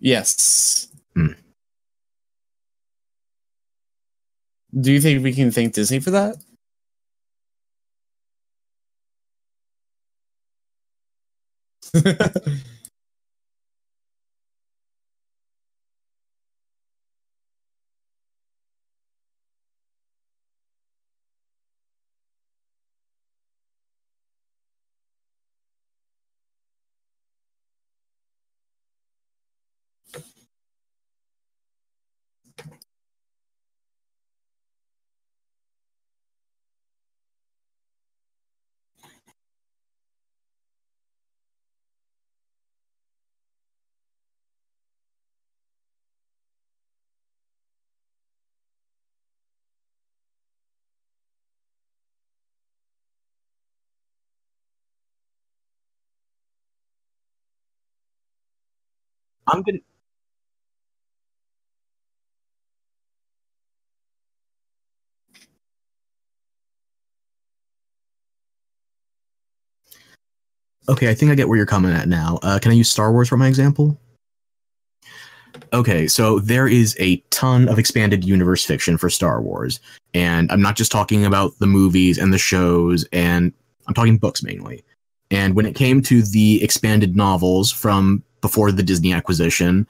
Yes. Do you think we can thank Disney for that? I'm gonna... Okay, I think I get where you're coming at now. Can I use Star Wars for my example? Okay, so there is a ton of expanded universe fiction for Star Wars, and I'm not just talking about the movies and the shows, and I'm talking books mainly. And when it came to the expanded novels from before the Disney acquisition,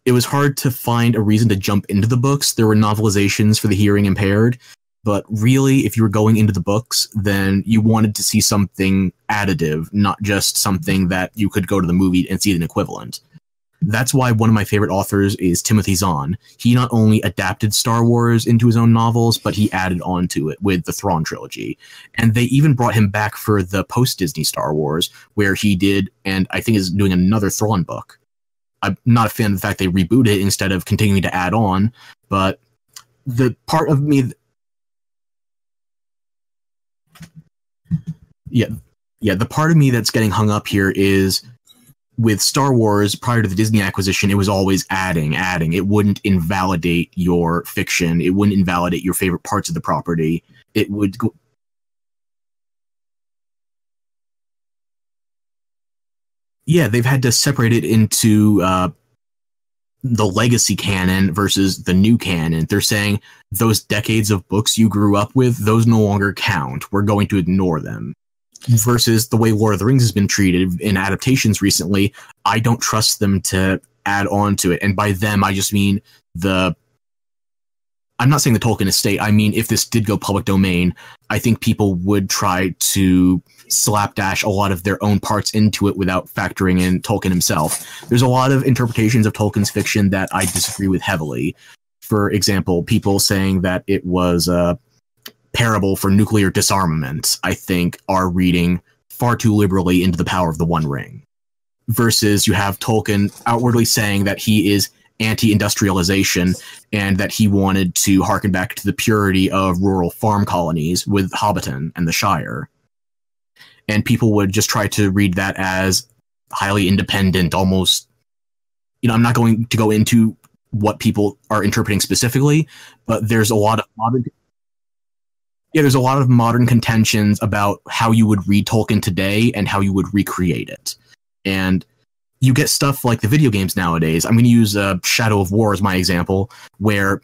it was hard to find a reason to jump into the books. There were novelizations for the hearing impaired, but really, if you were going into the books, then you wanted to see something additive, not just something that you could go to the movie and see an equivalent. That's why one of my favorite authors is Timothy Zahn. He not only adapted Star Wars into his own novels, but he added on to it with the Thrawn trilogy. And they even brought him back for the post-Disney Star Wars, where he did, and I think is doing another Thrawn book. I'm not a fan of the fact they rebooted it instead of continuing to add on, but the part of me... the part of me that's getting hung up here is... with Star Wars, prior to the Disney acquisition, it was always adding. It wouldn't invalidate your fiction. It wouldn't invalidate your favorite parts of the property. It would go... Yeah, they've had to separate it into the legacy canon versus the new canon. They're saying those decades of books you grew up with, those no longer count. We're going to ignore them. Versus the way Lord of the Rings has been treated in adaptations recently, I don't trust them to add on to it. And by them, I just mean I'm not saying the Tolkien estate. I mean, if this did go public domain, I think people would try to slapdash a lot of their own parts into it without factoring in Tolkien himself. There's a lot of interpretations of Tolkien's fiction that I disagree with heavily. For example, people saying that it was parable for nuclear disarmament, I think, are reading far too liberally into the power of the One Ring. Versus you have Tolkien outwardly saying that he is anti-industrialization and that he wanted to harken back to the purity of rural farm colonies with Hobbiton and the Shire. And people would just try to read that as highly independent, almost... I'm not going to go into what people are interpreting specifically, but there's a lot of modern... Yeah, there's a lot of modern contentions about how you would read Tolkien today and how you would recreate it. And you get stuff like the video games nowadays. I'm going to use Shadow of War as my example, where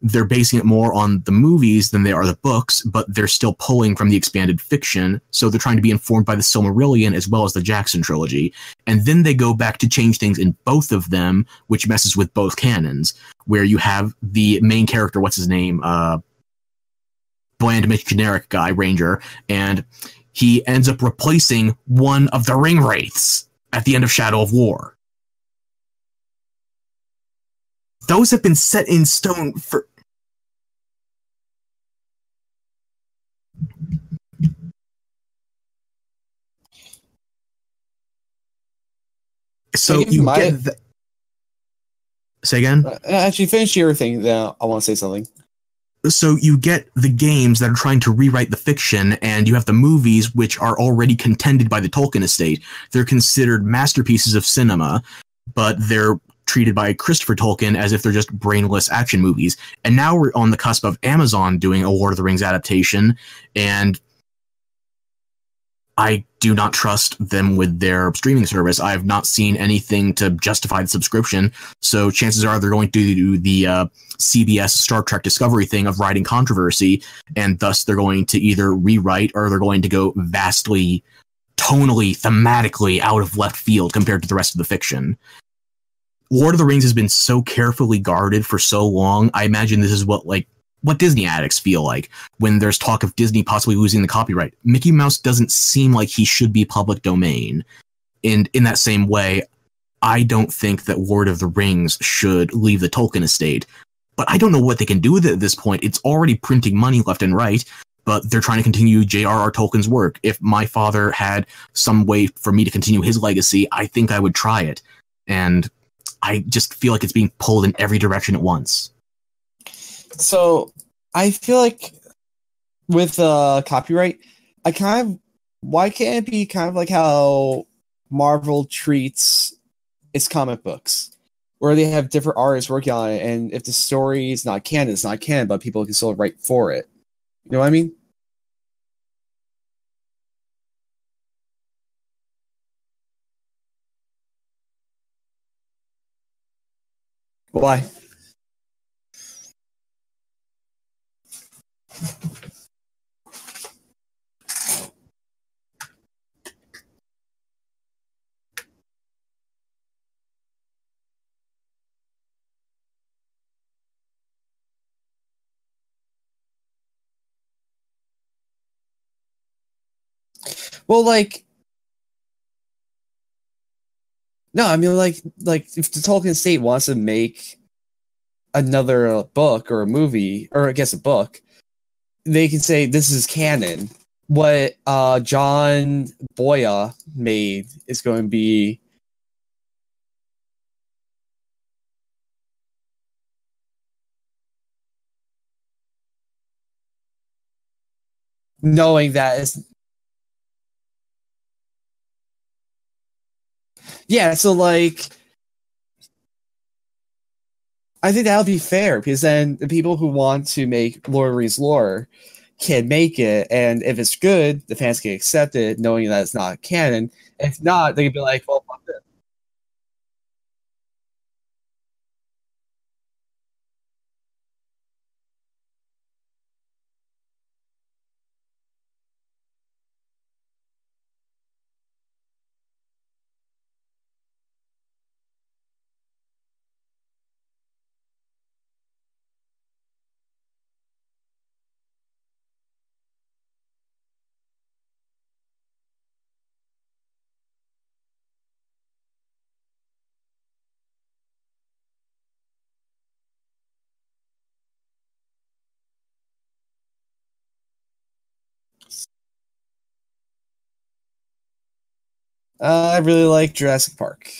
they're basing it more on the movies than they are the books, but they're still pulling from the expanded fiction, so they're trying to be informed by the Silmarillion as well as the Jackson trilogy. And then they go back to change things in both of them, which messes with both canons, where you have the main character, what's his name, bland, generic guy, Ranger, and he ends up replacing one of the Ring Wraiths at the end of Shadow of War. Those have been set in stone for... So you get... Say again? Actually, finish your thing, then I want to say something. So you get the games that are trying to rewrite the fiction, and you have the movies which are already contended by the Tolkien estate. They're considered masterpieces of cinema, but they're treated by Christopher Tolkien as if they're just brainless action movies. And now we're on the cusp of Amazon doing a Lord of the Rings adaptation, and I do not trust them with their streaming service. I have not seen anything to justify the subscription, so chances are they're going to do the CBS Star Trek Discovery thing of writing controversy, and thus they're going to either rewrite or they're going to go vastly, tonally, thematically out of left field compared to the rest of the fiction. Lord of the Rings has been so carefully guarded for so long. I imagine this is what Disney addicts feel like when there's talk of Disney possibly losing the copyright. Mickey Mouse doesn't seem like he should be public domain. And in that same way, I don't think that Lord of the Rings should leave the Tolkien estate. But I don't know what they can do with it at this point. It's already printing money left and right, but they're trying to continue J.R.R. Tolkien's work. If my father had some way for me to continue his legacy, I think I would try it. And I just feel like it's being pulled in every direction at once. So I feel like with copyright, why can't it be kind of like how Marvel treats its comic books, where they have different artists working on it, and if the story is not canon, it's not canon, but people can still write for it. You know what I mean? Why? Well, like, no, I mean, like if the Tolkien estate wants to make another book or a movie, or I guess a book, they can say this is canon. What John Boya made is going to be knowing that it's yeah. So like, I think that'll be fair because then the people who want to make Lord of the Rings lore can make it, and if it's good, the fans can accept it, knowing that it's not canon. If not, they can be like, "Well, fuck it." I really like Jurassic Park.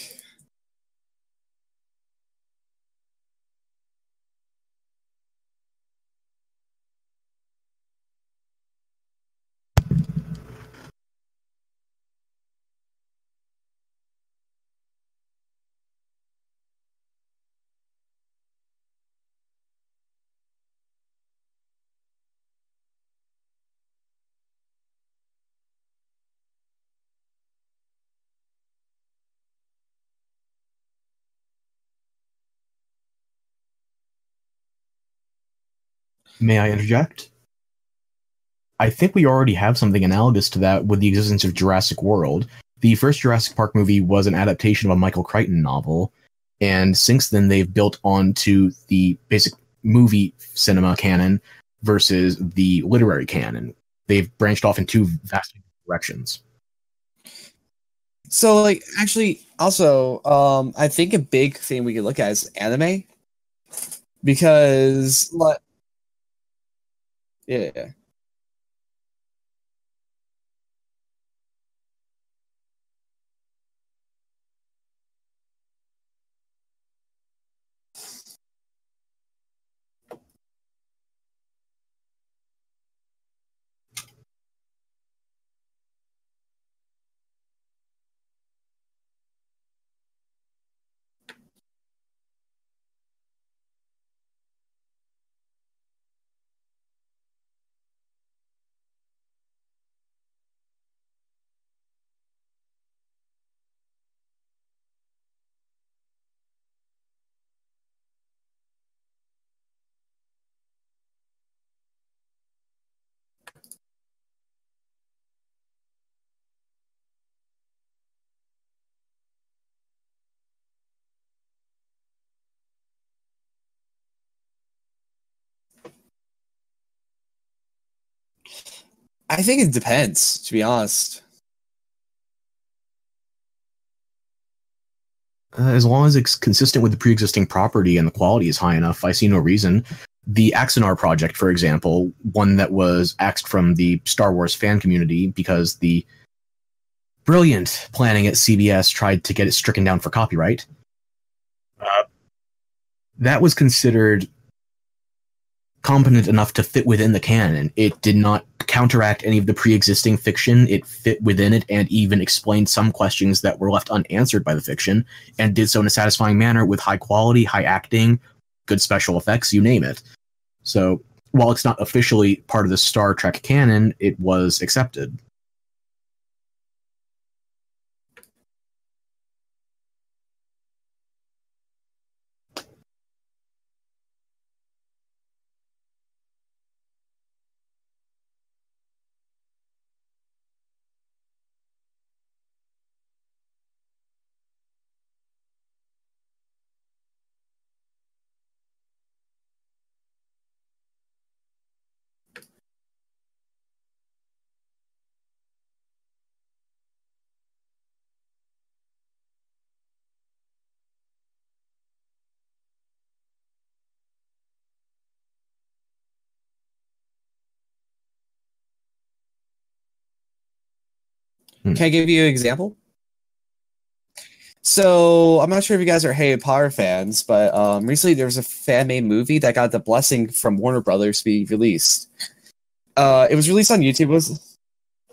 May I interject? I think we already have something analogous to that with the existence of Jurassic World. The first Jurassic Park movie was an adaptation of a Michael Crichton novel, and since then they've built onto the basic movie cinema canon versus the literary canon. They've branched off in two vastly different directions. So, like, actually, also, I think a big thing we could look at is anime because, like, yeah. I think it depends, to be honest. As long as it's consistent with the pre-existing property and the quality is high enough, I see no reason. The Axanar project, for example, one that was axed from the Star Wars fan community because the brilliant planning at CBS tried to get it stricken down for copyright. Uh, that was considered competent enough to fit within the canon. It did not counteract any of the pre-existing fiction. It fit within it and even explained some questions that were left unanswered by the fiction, and did so in a satisfying manner with high quality, high acting, good special effects, you name it. So while it's not officially part of the Star Trek canon, it was accepted. Hmm. Can I give you an example? So I'm not sure if you guys are Harry Potter fans, but recently there was a fan-made movie that got the blessing from Warner Brothers to be released. It was released on YouTube.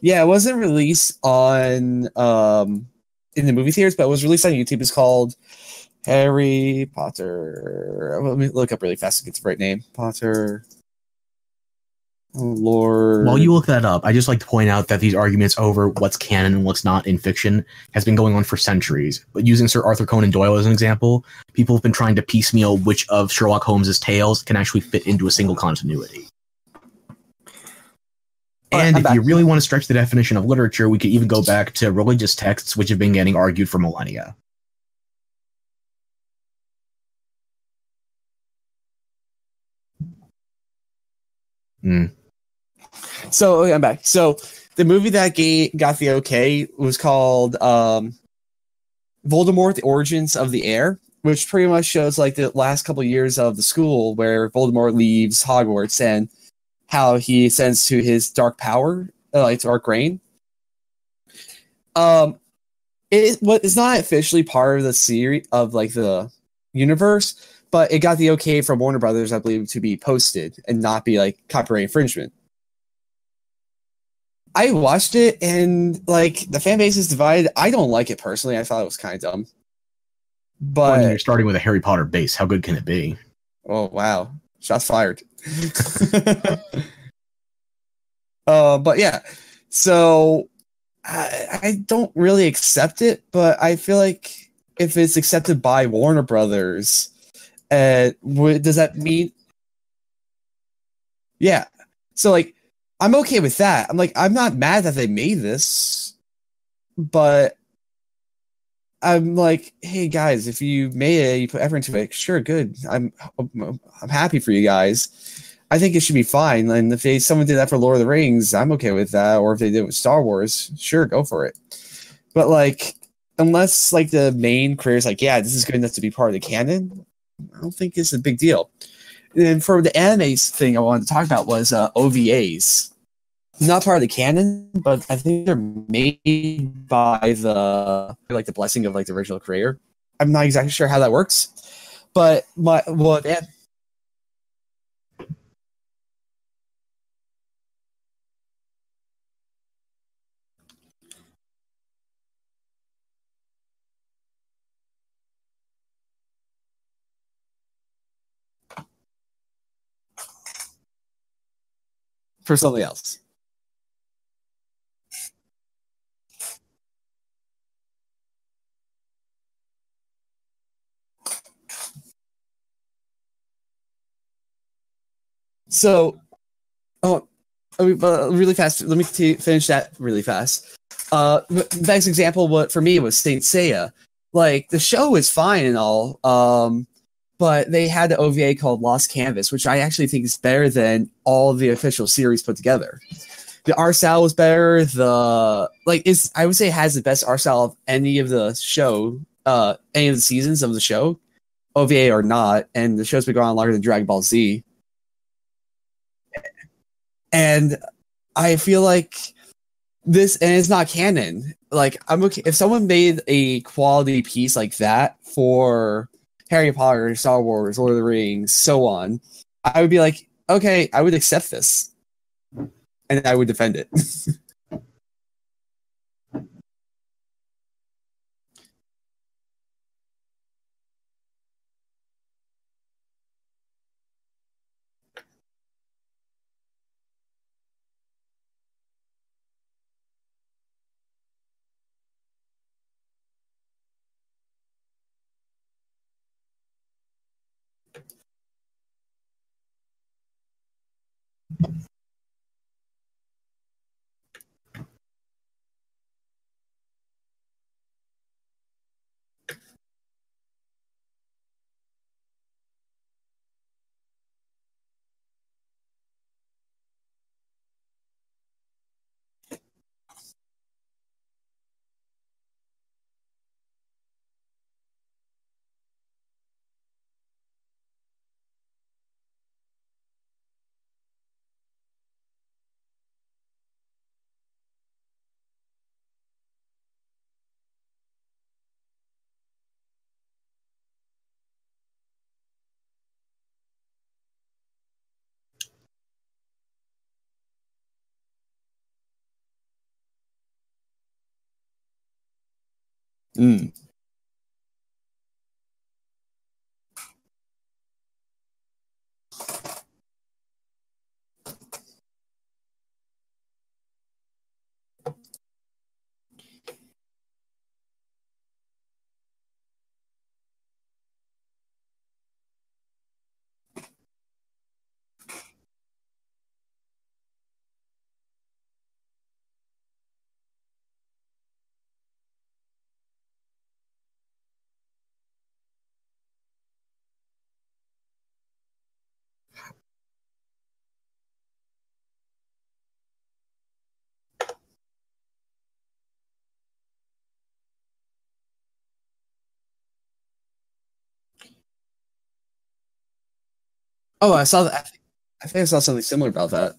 It wasn't released on in the movie theaters, but it was released on YouTube. It's called Harry Potter. Let me look up really fast to get the right name. Potter. Lord. While you look that up, I just like to point out that these arguments over what's canon and what's not in fiction has been going on for centuries. But using Sir Arthur Conan Doyle as an example, people have been trying to piecemeal which of Sherlock Holmes's tales can actually fit into a single continuity. And if you really want to stretch the definition of literature, we could even go back to religious texts, which have been getting argued for millennia. So okay, I'm back. So the movie that got the okay was called Voldemort: The Origins of the Heir, which pretty much shows like the last couple of years of the school where Voldemort leaves Hogwarts and how he ascends to his dark power, like dark reign. It's not officially part of the series of like the universe, but it got the okay from Warner Brothers, I believe, to be posted and not be like copyright infringement. I watched it and like the fan base is divided. I don't like it personally. I thought it was kind of dumb. But when you're starting with a Harry Potter base, how good can it be? Oh wow, shots fired. But yeah, so I don't really accept it, but I feel like if it's accepted by Warner Brothers, does that mean? Yeah. So like, I'm okay with that. I'm not mad that they made this, but I'm like, hey guys, if you made it, you put effort into it, sure, good. I'm happy for you guys. I think it should be fine. And if someone did that for Lord of the Rings, I'm okay with that. Or if they did it with Star Wars, sure, go for it. But like, unless like the main creator is like, yeah, this is good enough to be part of the canon, I don't think it's a big deal. And for the anime thing I wanted to talk about was OVAs. Not part of the canon, but I think they're made by the blessing of like the original creator. I'm not exactly sure how that works, but for something else. So, really fast. Let me finish that really fast. Best example, for me was Saint Seiya. Like the show is fine and all, but they had the OVA called Lost Canvas, which I actually think is better than all the official series put together. The art style was better. I would say it has the best art style of any of the show, any of the seasons of the show, OVA or not. And the show's been going on longer than Dragon Ball Z. And I feel like this, and it's not canon. Like I'm okay if someone made a quality piece like that for Harry Potter, Star Wars, Lord of the Rings, so on. I would be like, okay, I would accept this, and I would defend it. Mm. Oh, I saw that. I think I saw something similar about that.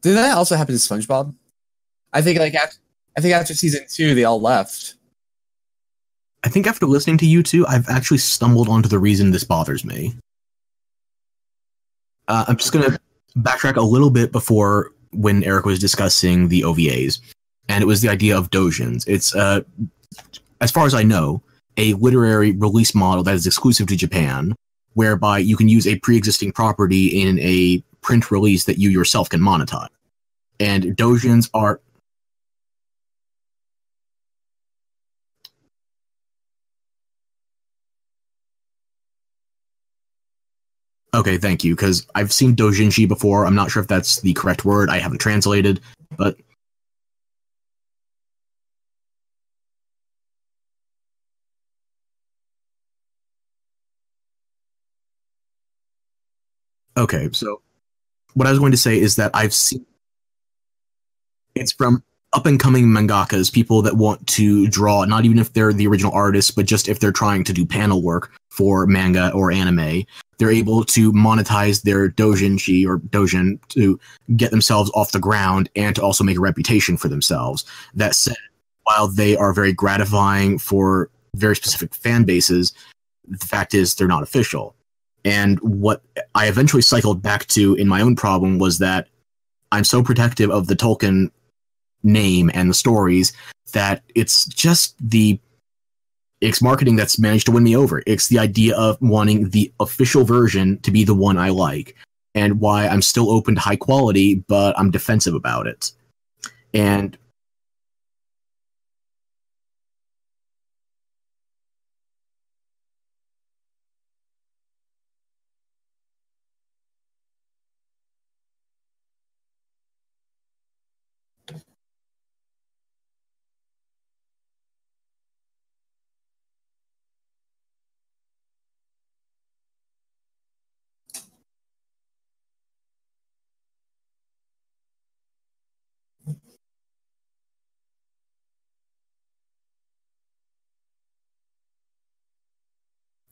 Did that also happen to SpongeBob? I think I think after season 2, they all left. I think after listening to you two, I've actually stumbled onto the reason this bothers me. I'm just going to backtrack a little bit before when Eric was discussing the OVAs, and it was the idea of dojins. It's, as far as I know, a literary release model that is exclusive to Japan, whereby you can use a pre-existing property in a print release that you yourself can monetize. And dojins are... Okay, thank you, because I've seen dojinshi before. I'm not sure if that's the correct word. I haven't translated, but... Okay, so what I was going to say is that I've seen... It's from up-and-coming mangakas, people that want to draw, not even if they're the original artists, but just if they're trying to do panel work for manga or anime. They're able to monetize their doujinshi or dojin to get themselves off the ground and to also make a reputation for themselves. That said, while they are very gratifying for very specific fan bases, the fact is they're not official. And what I eventually cycled back to in my own problem was that I'm so protective of the Tolkien name and the stories that it's marketing that's managed to win me over. It's the idea of wanting the official version to be the one I like, and why I'm still open to high quality, but I'm defensive about it. And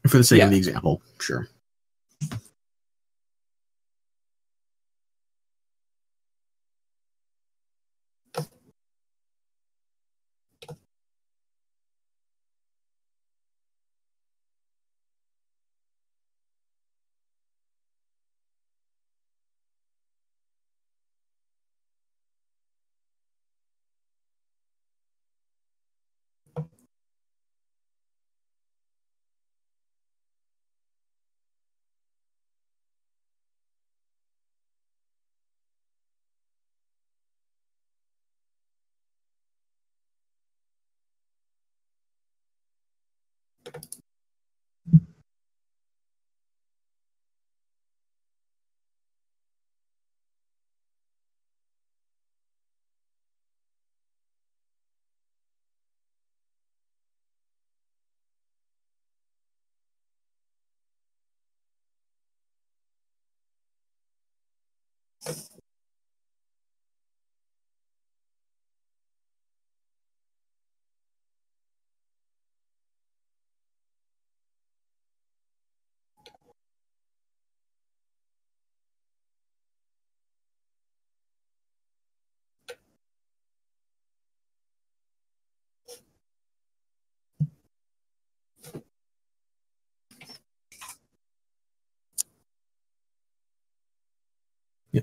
for the sake of Yeah. the example, sure.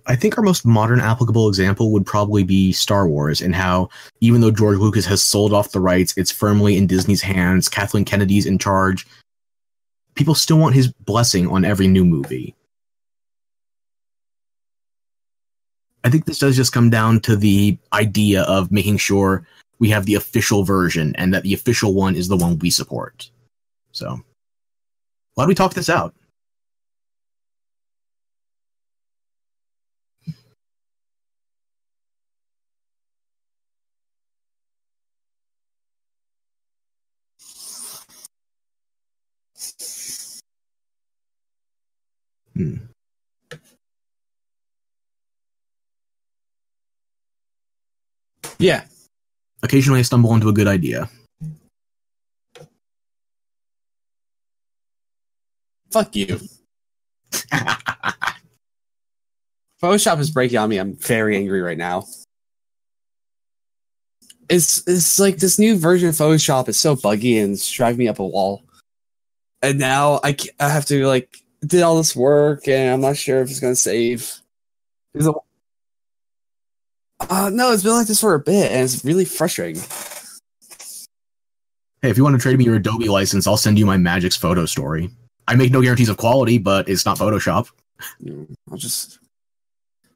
I think our most modern applicable example would probably be Star Wars, and how even though George Lucas has sold off the rights, it's firmly in Disney's hands. Kathleen Kennedy's in charge. People still want his blessing on every new movie. I think this does just come down to the idea of making sure we have the official version and that the official one is the one we support. So, why don't we talk this out? Yeah. Occasionally I stumble into a good idea. Fuck you. Photoshop is breaking on me. I'm very angry right now. It's like this new version of Photoshop is so buggy and it's driving me up a wall. And now I have to like did all this work and I'm not sure if it's gonna save. No, it's been like this for a bit and it's really frustrating. Hey, if you want to trade me your Adobe license, I'll send you my Magix photo story. I make no guarantees of quality, but it's not Photoshop. I'll just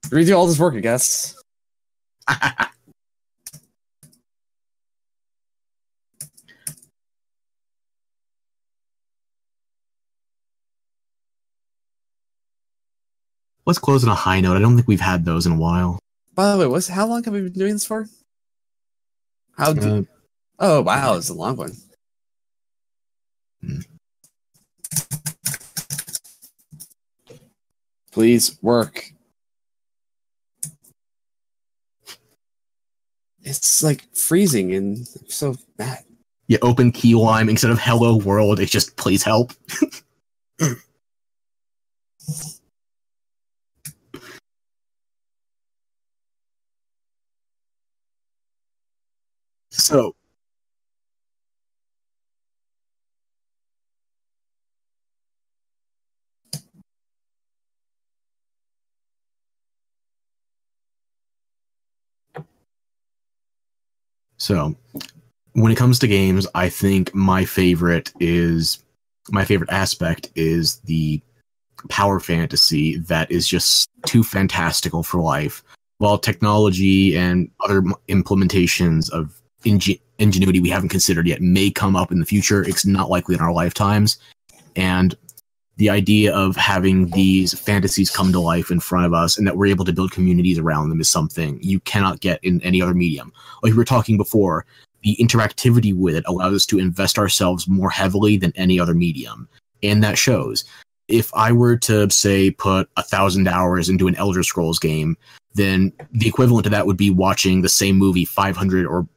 redo all this work, I guess. Let's close on a high note. I don't think we've had those in a while. By the way, how long have we been doing this for? Oh wow, it's a long one. Please work. It's like freezing and I'm so mad. You open Keylime instead of hello world, it's just please help. So when it comes to games, I think my favorite aspect is the power fantasy that is just too fantastical for life. While technology and other implementations of ingenuity we haven't considered yet may come up in the future, it's not likely in our lifetimes. And the idea of having these fantasies come to life in front of us and that we're able to build communities around them is something you cannot get in any other medium. Like we were talking before, the interactivity with it allows us to invest ourselves more heavily than any other medium. And that shows. If I were to, say, put 1,000 hours into an Elder Scrolls game, then the equivalent to that would be watching the same movie 500 or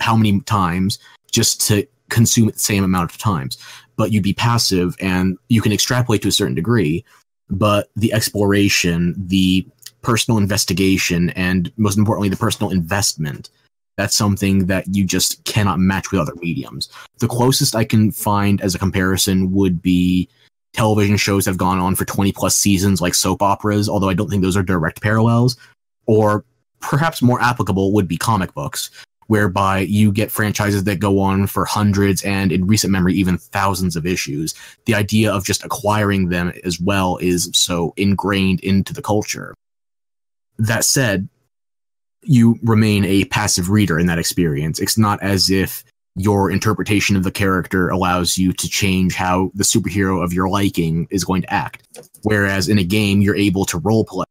how many times just to consume it the same amount of times. But you'd be passive and you can extrapolate to a certain degree, but the exploration, the personal investigation, and most importantly, the personal investment, that's something that you just cannot match with other mediums. The closest I can find as a comparison would be television shows that have gone on for 20 plus seasons like soap operas, although I don't think those are direct parallels, or perhaps more applicable would be comic books, whereby you get franchises that go on for hundreds and in recent memory even thousands of issues. The idea of just acquiring them as well is so ingrained into the culture. That said, you remain a passive reader in that experience. It's not as if your interpretation of the character allows you to change how the superhero of your liking is going to act. Whereas in a game, you're able to roleplay,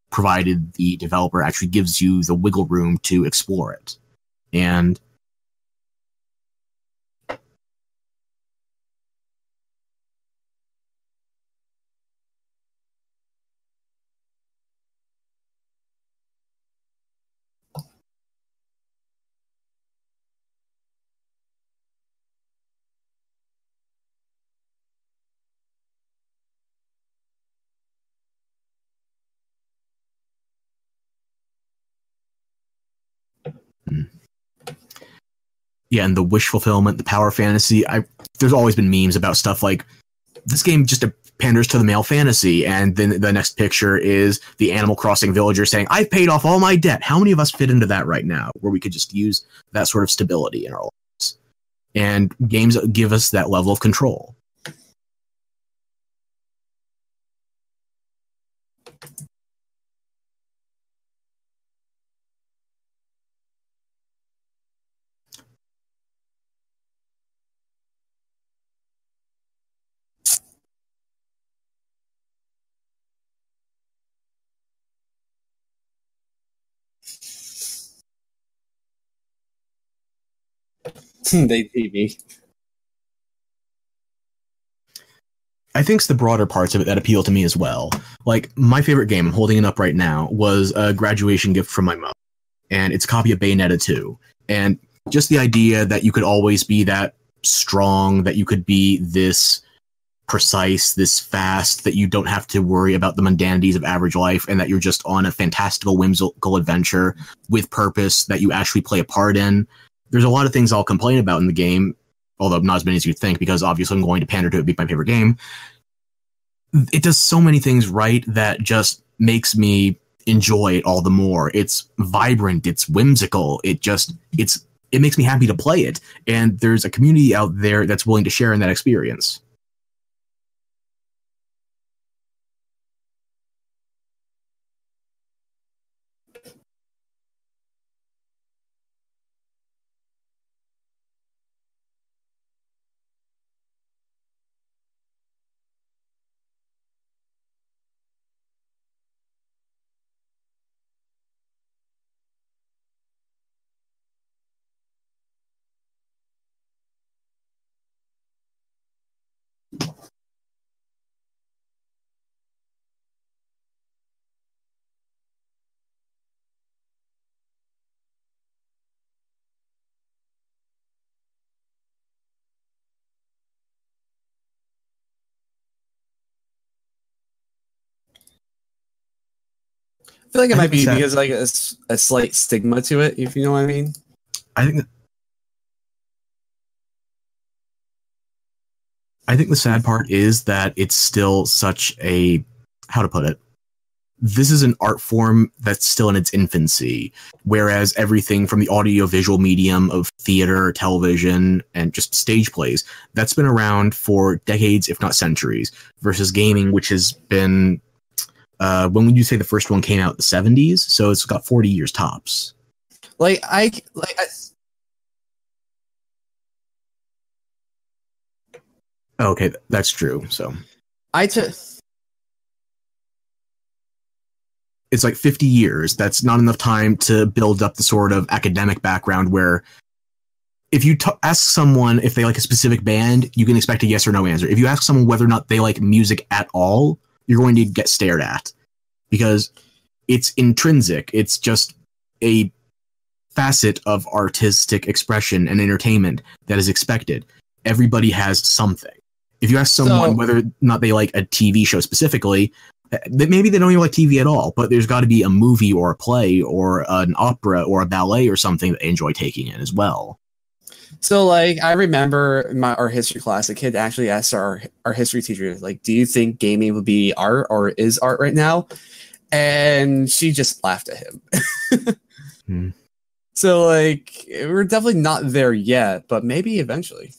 provided the developer actually gives you the wiggle room to explore it. And yeah, and the wish fulfillment, the power fantasy. There's always been memes about stuff like this game just panders to the male fantasy, and then the next picture is the Animal Crossing villager saying, "I've paid off all my debt." How many of us fit into that right now, where we could just use that sort of stability in our lives? And games give us that level of control. They TV. I think it's the broader parts of it that appeal to me as well. Like, my favorite game, I'm holding it up right now, was a graduation gift from my mother. And it's a copy of Bayonetta 2. And just the idea that you could always be that strong, that you could be this precise, this fast, that you don't have to worry about the mundanities of average life, and that you're just on a fantastical, whimsical adventure with purpose that you actually play a part in. There's a lot of things I'll complain about in the game, although not as many as you'd think, because obviously I'm going to pander to it, be my favorite game. It does so many things right that just makes me enjoy it all the more. It's vibrant, it's whimsical, it makes me happy to play it, and there's a community out there that's willing to share in that experience. I feel like it might be because like a slight stigma to it, if you know what I mean. I think the sad part is that it's still such a, how to put it, this is an art form that's still in its infancy, whereas everything from the audio-visual medium of theater, television, and just stage plays, that's been around for decades, if not centuries, versus gaming, which has been, when would you say the first one came out? The 70s? So it's got 40 years tops. Okay, that's true. So it's like 50 years. That's not enough time to build up the sort of academic background where if you ask someone if they like a specific band, you can expect a yes or no answer. If you ask someone whether or not they like music at all, you're going to get stared at because it's intrinsic. It's just a facet of artistic expression and entertainment that is expected. Everybody has something. If you ask someone whether or not they like a TV show specifically, maybe they don't even like TV at all, but there's got to be a movie or a play or an opera or a ballet or something that they enjoy taking in as well. So, like, I remember our history class, a kid actually asked our history teacher, like, do you think gaming would be art or is art right now? And she just laughed at him. So, like, we're definitely not there yet, but maybe eventually.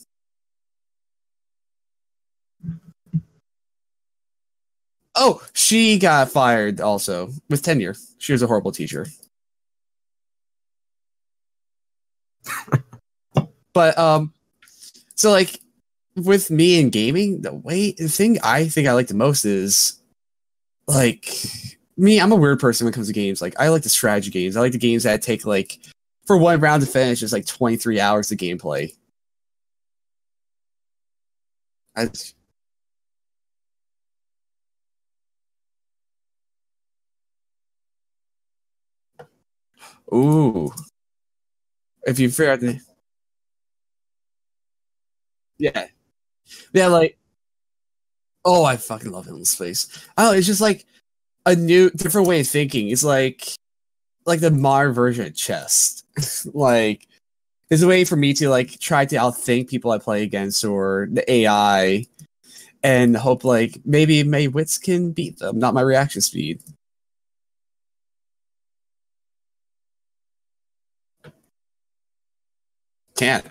Oh, she got fired also with tenure. She was a horrible teacher. But so like with me in gaming, the thing I think I like the most is like me. I'm a weird person when it comes to games. Like I like the strategy games. I like the games that take like for one round to finish is like 23 hours of gameplay. Ooh. If you figure out the yeah. Yeah, like oh, I fucking love Endless Space. Oh, it's just like a new different way of thinking. It's like the modern version of chess. Like it's a way for me to like try to outthink people I play against or the AI. and hope like maybe my wits can beat them, not my reaction speed. Can't.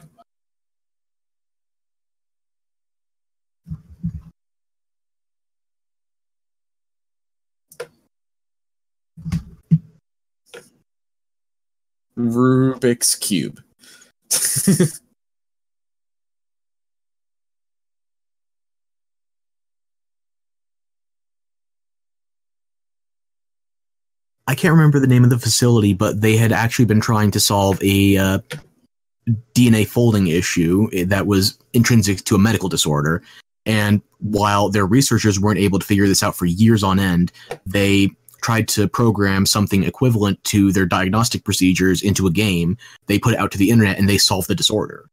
Rubik's Cube. I can't remember the name of the facility, but they had actually been trying to solve a DNA folding issue that was intrinsic to a medical disorder. And while their researchers weren't able to figure this out for years on end, they tried to program something equivalent to their diagnostic procedures into a game. They put it out to the internet and they solved the disorder.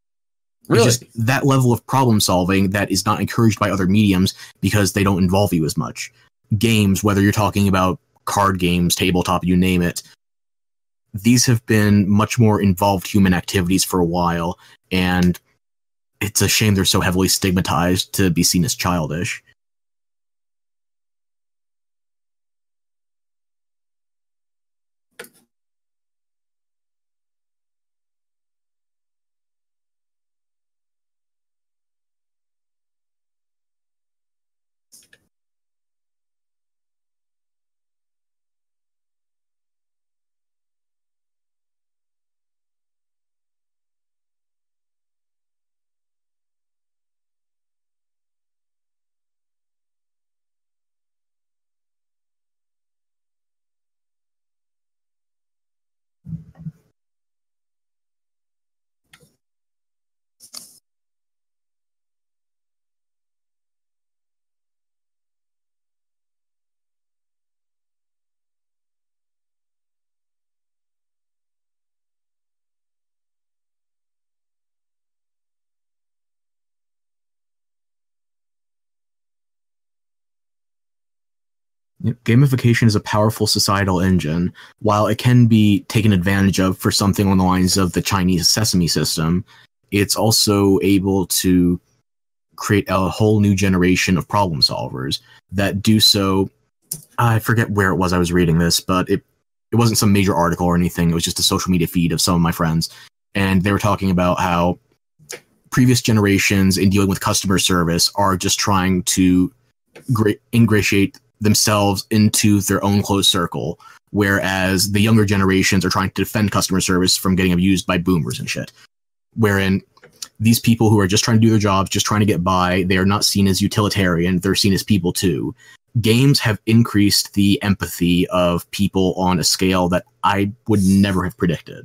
Really? It's just that level of problem solving that is not encouraged by other mediums because they don't involve you as much. Games, whether you're talking about card games, tabletop, you name it, these have been much more involved human activities for a while, and it's a shame they're so heavily stigmatized to be seen as childish. Gamification is a powerful societal engine. While it can be taken advantage of for something on the lines of the Chinese Sesame system, it's also able to create a whole new generation of problem solvers that do so. I forget where it was I was reading this, but it wasn't some major article or anything. It was just a social media feed of some of my friends. And they were talking about how previous generations in dealing with customer service are just trying to ingratiate themselves into their own closed circle, whereas the younger generations are trying to defend customer service from getting abused by boomers and shit. Wherein these people who are just trying to do their jobs, just trying to get by, they are not seen as utilitarian, they're seen as people too. Games have increased the empathy of people on a scale that I would never have predicted,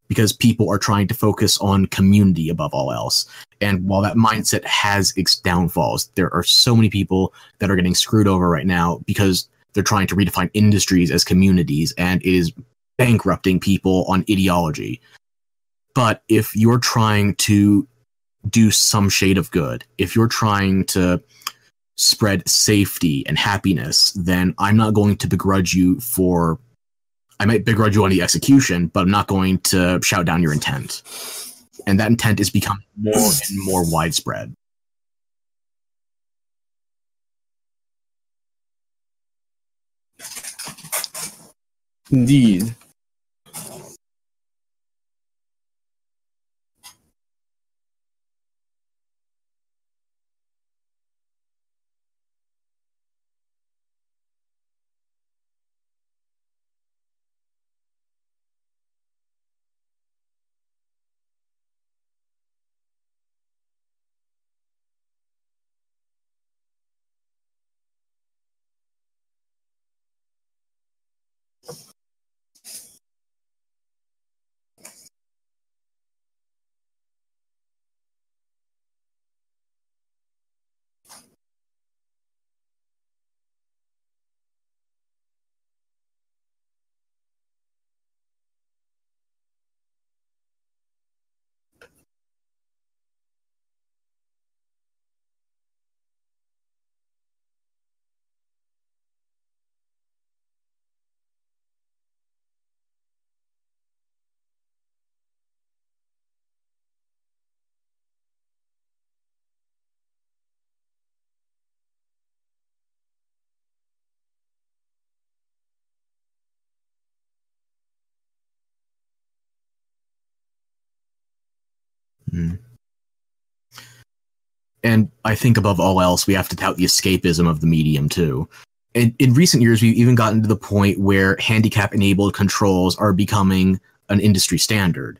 because people are trying to focus on community above all else. And while that mindset has its downfalls, there are so many people that are getting screwed over right now because they're trying to redefine industries as communities, and it is bankrupting people on ideology. But if you're trying to do some shade of good, if you're trying to spread safety and happiness, then I'm not going to begrudge you for... I might begrudge you on the execution, but I'm not going to shout down your intent. And that intent is becoming more and more widespread. Indeed. Mm. And I think above all else, we have to tout the escapism of the medium too. In recent years, we've even gotten to the point where handicap-enabled controls are becoming an industry standard.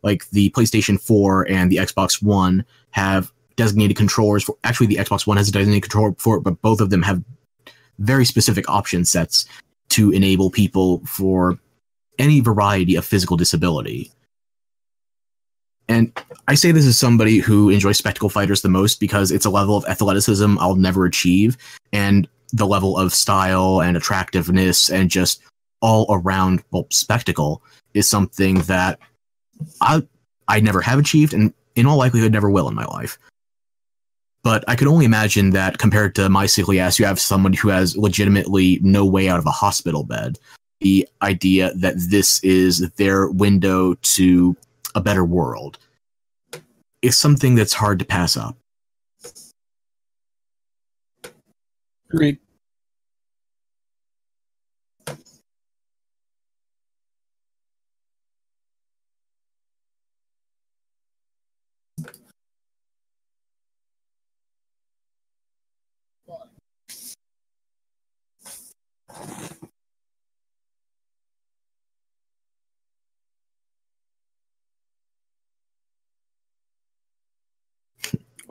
Like the PlayStation 4 and the Xbox One have designated controllers for. Actually, the Xbox One has a designated controller for it, but both of them have very specific option sets to enable people for any variety of physical disability. And I say this as somebody who enjoys spectacle fighters the most because it's a level of athleticism I'll never achieve, and the level of style and attractiveness and just all around spectacle is something that I never have achieved and in all likelihood never will in my life. But I could only imagine that compared to my sickly ass, you have someone who has legitimately no way out of a hospital bed. The idea that this is their window to a better world is something that's hard to pass up. Agreed.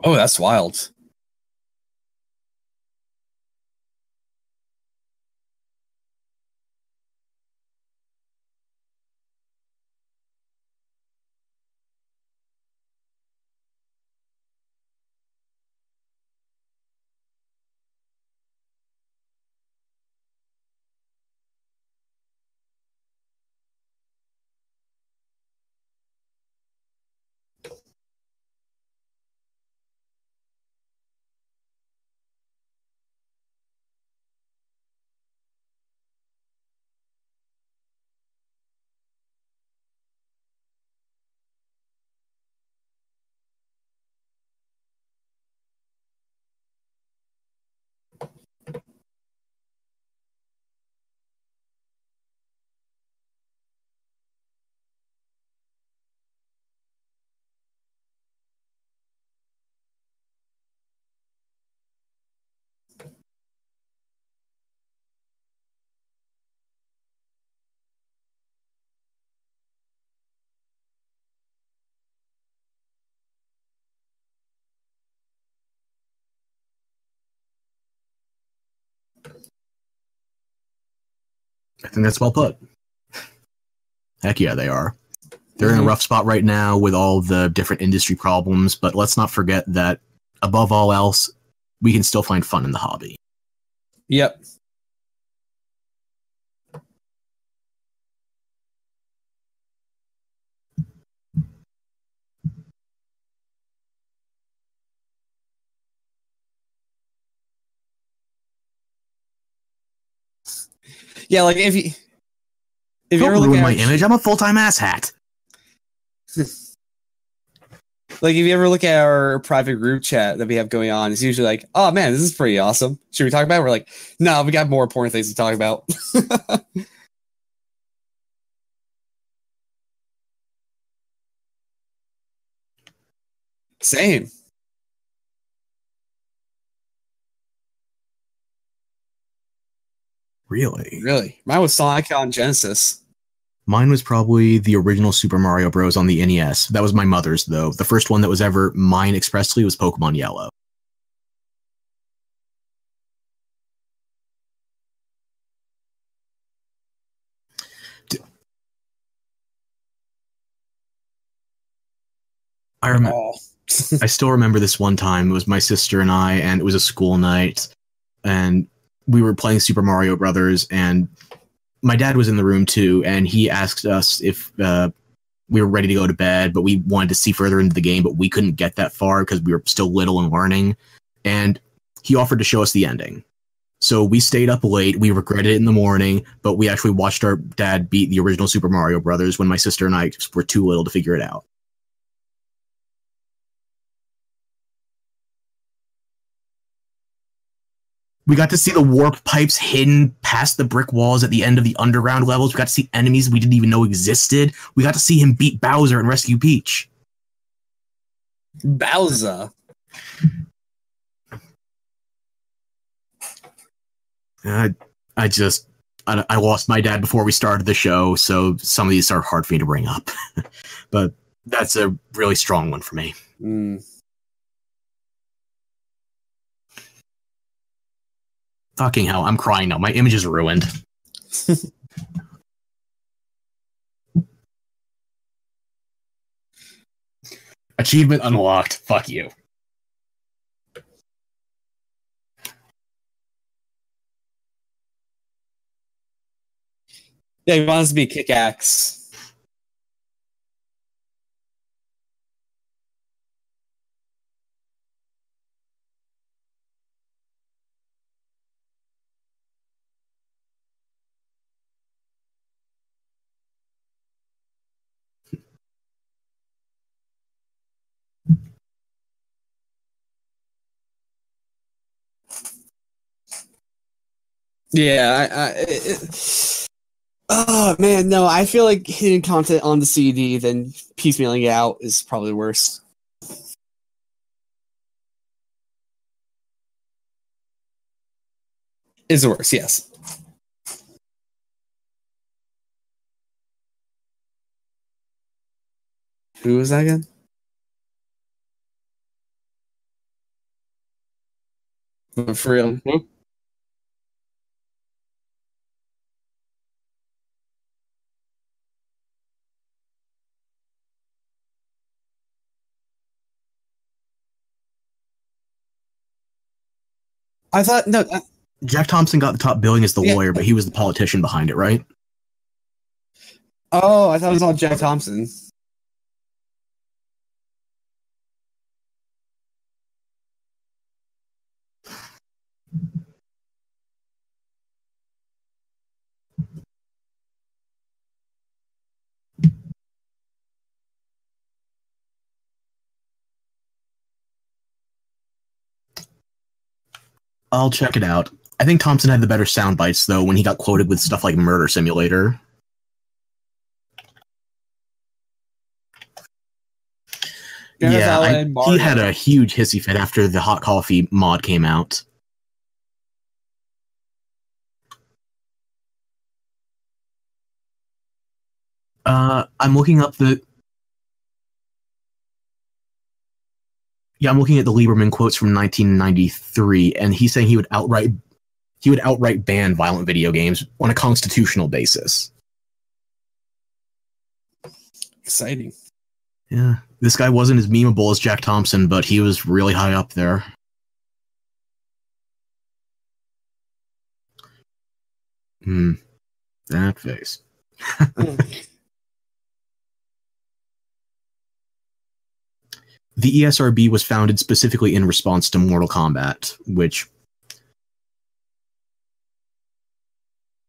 Oh, that's wild. I think that's well put. Heck yeah, they are. They're in a rough spot right now with all the different industry problems, but let's not forget that above all else, we can still find fun in the hobby. Yep. Yeah, like if you Don't ever look ruin at my image. I'm a full-time asshat. like if you ever look at our private group chat that we have going on, it's usually like, oh man, this is pretty awesome. Should we talk about it? We're like, no, we got more important things to talk about. Same. Really? Really. Mine was Sonic on Genesis. Mine was probably the original Super Mario Bros. On the NES. That was my mother's, though. The first one that was ever mine expressly was Pokemon Yellow. I remember. Oh. I still remember this one time. It was my sister and I, and it was a school night, and we were playing Super Mario Brothers, and my dad was in the room too, and he asked us if we were ready to go to bed, but we wanted to see further into the game, but we couldn't get that far because we were still little and learning, and he offered to show us the ending. So we stayed up late. We regretted it in the morning, but we actually watched our dad beat the original Super Mario Brothers when my sister and I were too little to figure it out. We got to see the warp pipes hidden past the brick walls at the end of the underground levels. We got to see enemies we didn't even know existed. We got to see him beat Bowser and rescue Peach. Bowser. I lost my dad before we started the show, so some of these are hard for me to bring up. But that's a really strong one for me. Fucking hell, I'm crying now. My image is ruined. Achievement unlocked. Fuck you. Yeah, he wants to be Kick-Axe. Yeah, oh man, no, I feel like hidden content on the CD then piecemealing it out is probably worse. Is worse, yes. Who was that again? For real. I thought no. Jack Thompson got the top billing as the lawyer, but he was the politician behind it, right? Oh, I thought it was all Jack Thompson. I'll check it out. I think Thompson had the better sound bites, though, when he got quoted with stuff like Murder Simulator. Yeah, he had a huge hissy fit after the hot coffee mod came out. I'm looking up the... Yeah, I'm looking at the Lieberman quotes from 1993, and he's saying he would outright ban violent video games on a constitutional basis. Exciting. Yeah, this guy wasn't as memeable as Jack Thompson, but he was really high up there. That face. The ESRB was founded specifically in response to Mortal Kombat, which...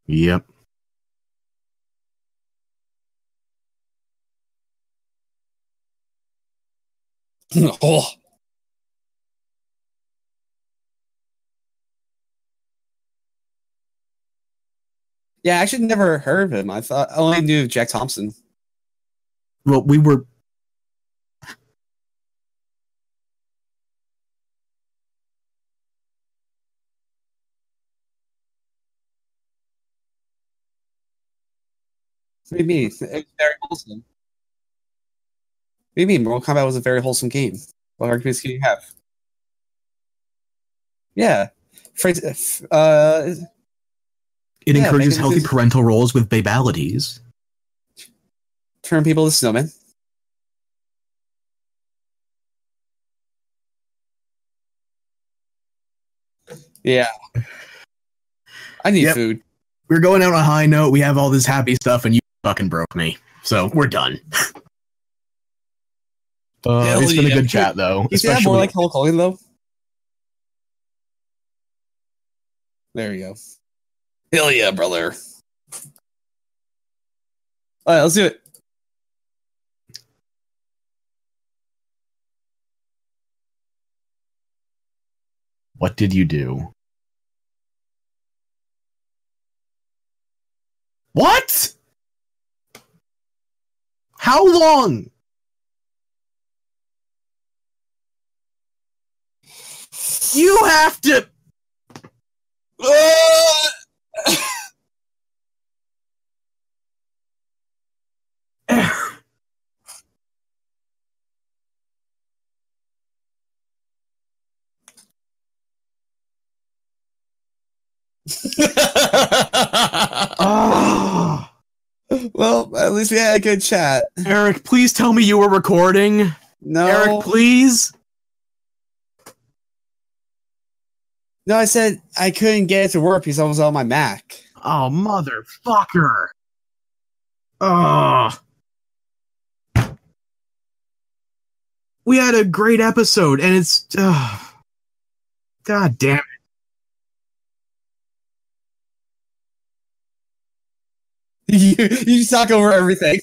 Yep. Oh. Yeah, I actually never heard of him. I only knew Jack Thompson. Well, we were... What do you mean? It's very wholesome. What do you mean? Mortal Kombat was a very wholesome game. What arguments can you have? Yeah. It encourages healthy parental roles with babalities. Turn people to snowmen. Yeah. I need food. We're going out on a high note. We have all this happy stuff, and you fucking broke me. So we're done. It's been a good chat, though. Is that more like Hulk Hogan, though? There you go. Hell yeah, brother. All right, let's do it. What did you do? What? How long? You have to. Oh. Well, at least we had a good chat. Eric, please tell me you were recording. No. Eric, please. No, I said I couldn't get it to work because I was on my Mac. Oh, motherfucker. Oh. We had a great episode, and it's... God damn it. You just talk over everything.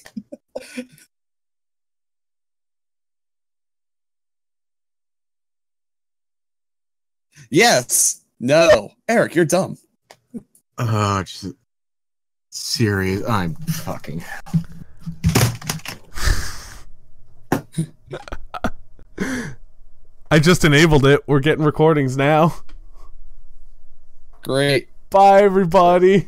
Yes. No. Eric, you're dumb. Just serious. I'm fucking hell. I just enabled it. We're getting recordings now. Great. Bye, everybody.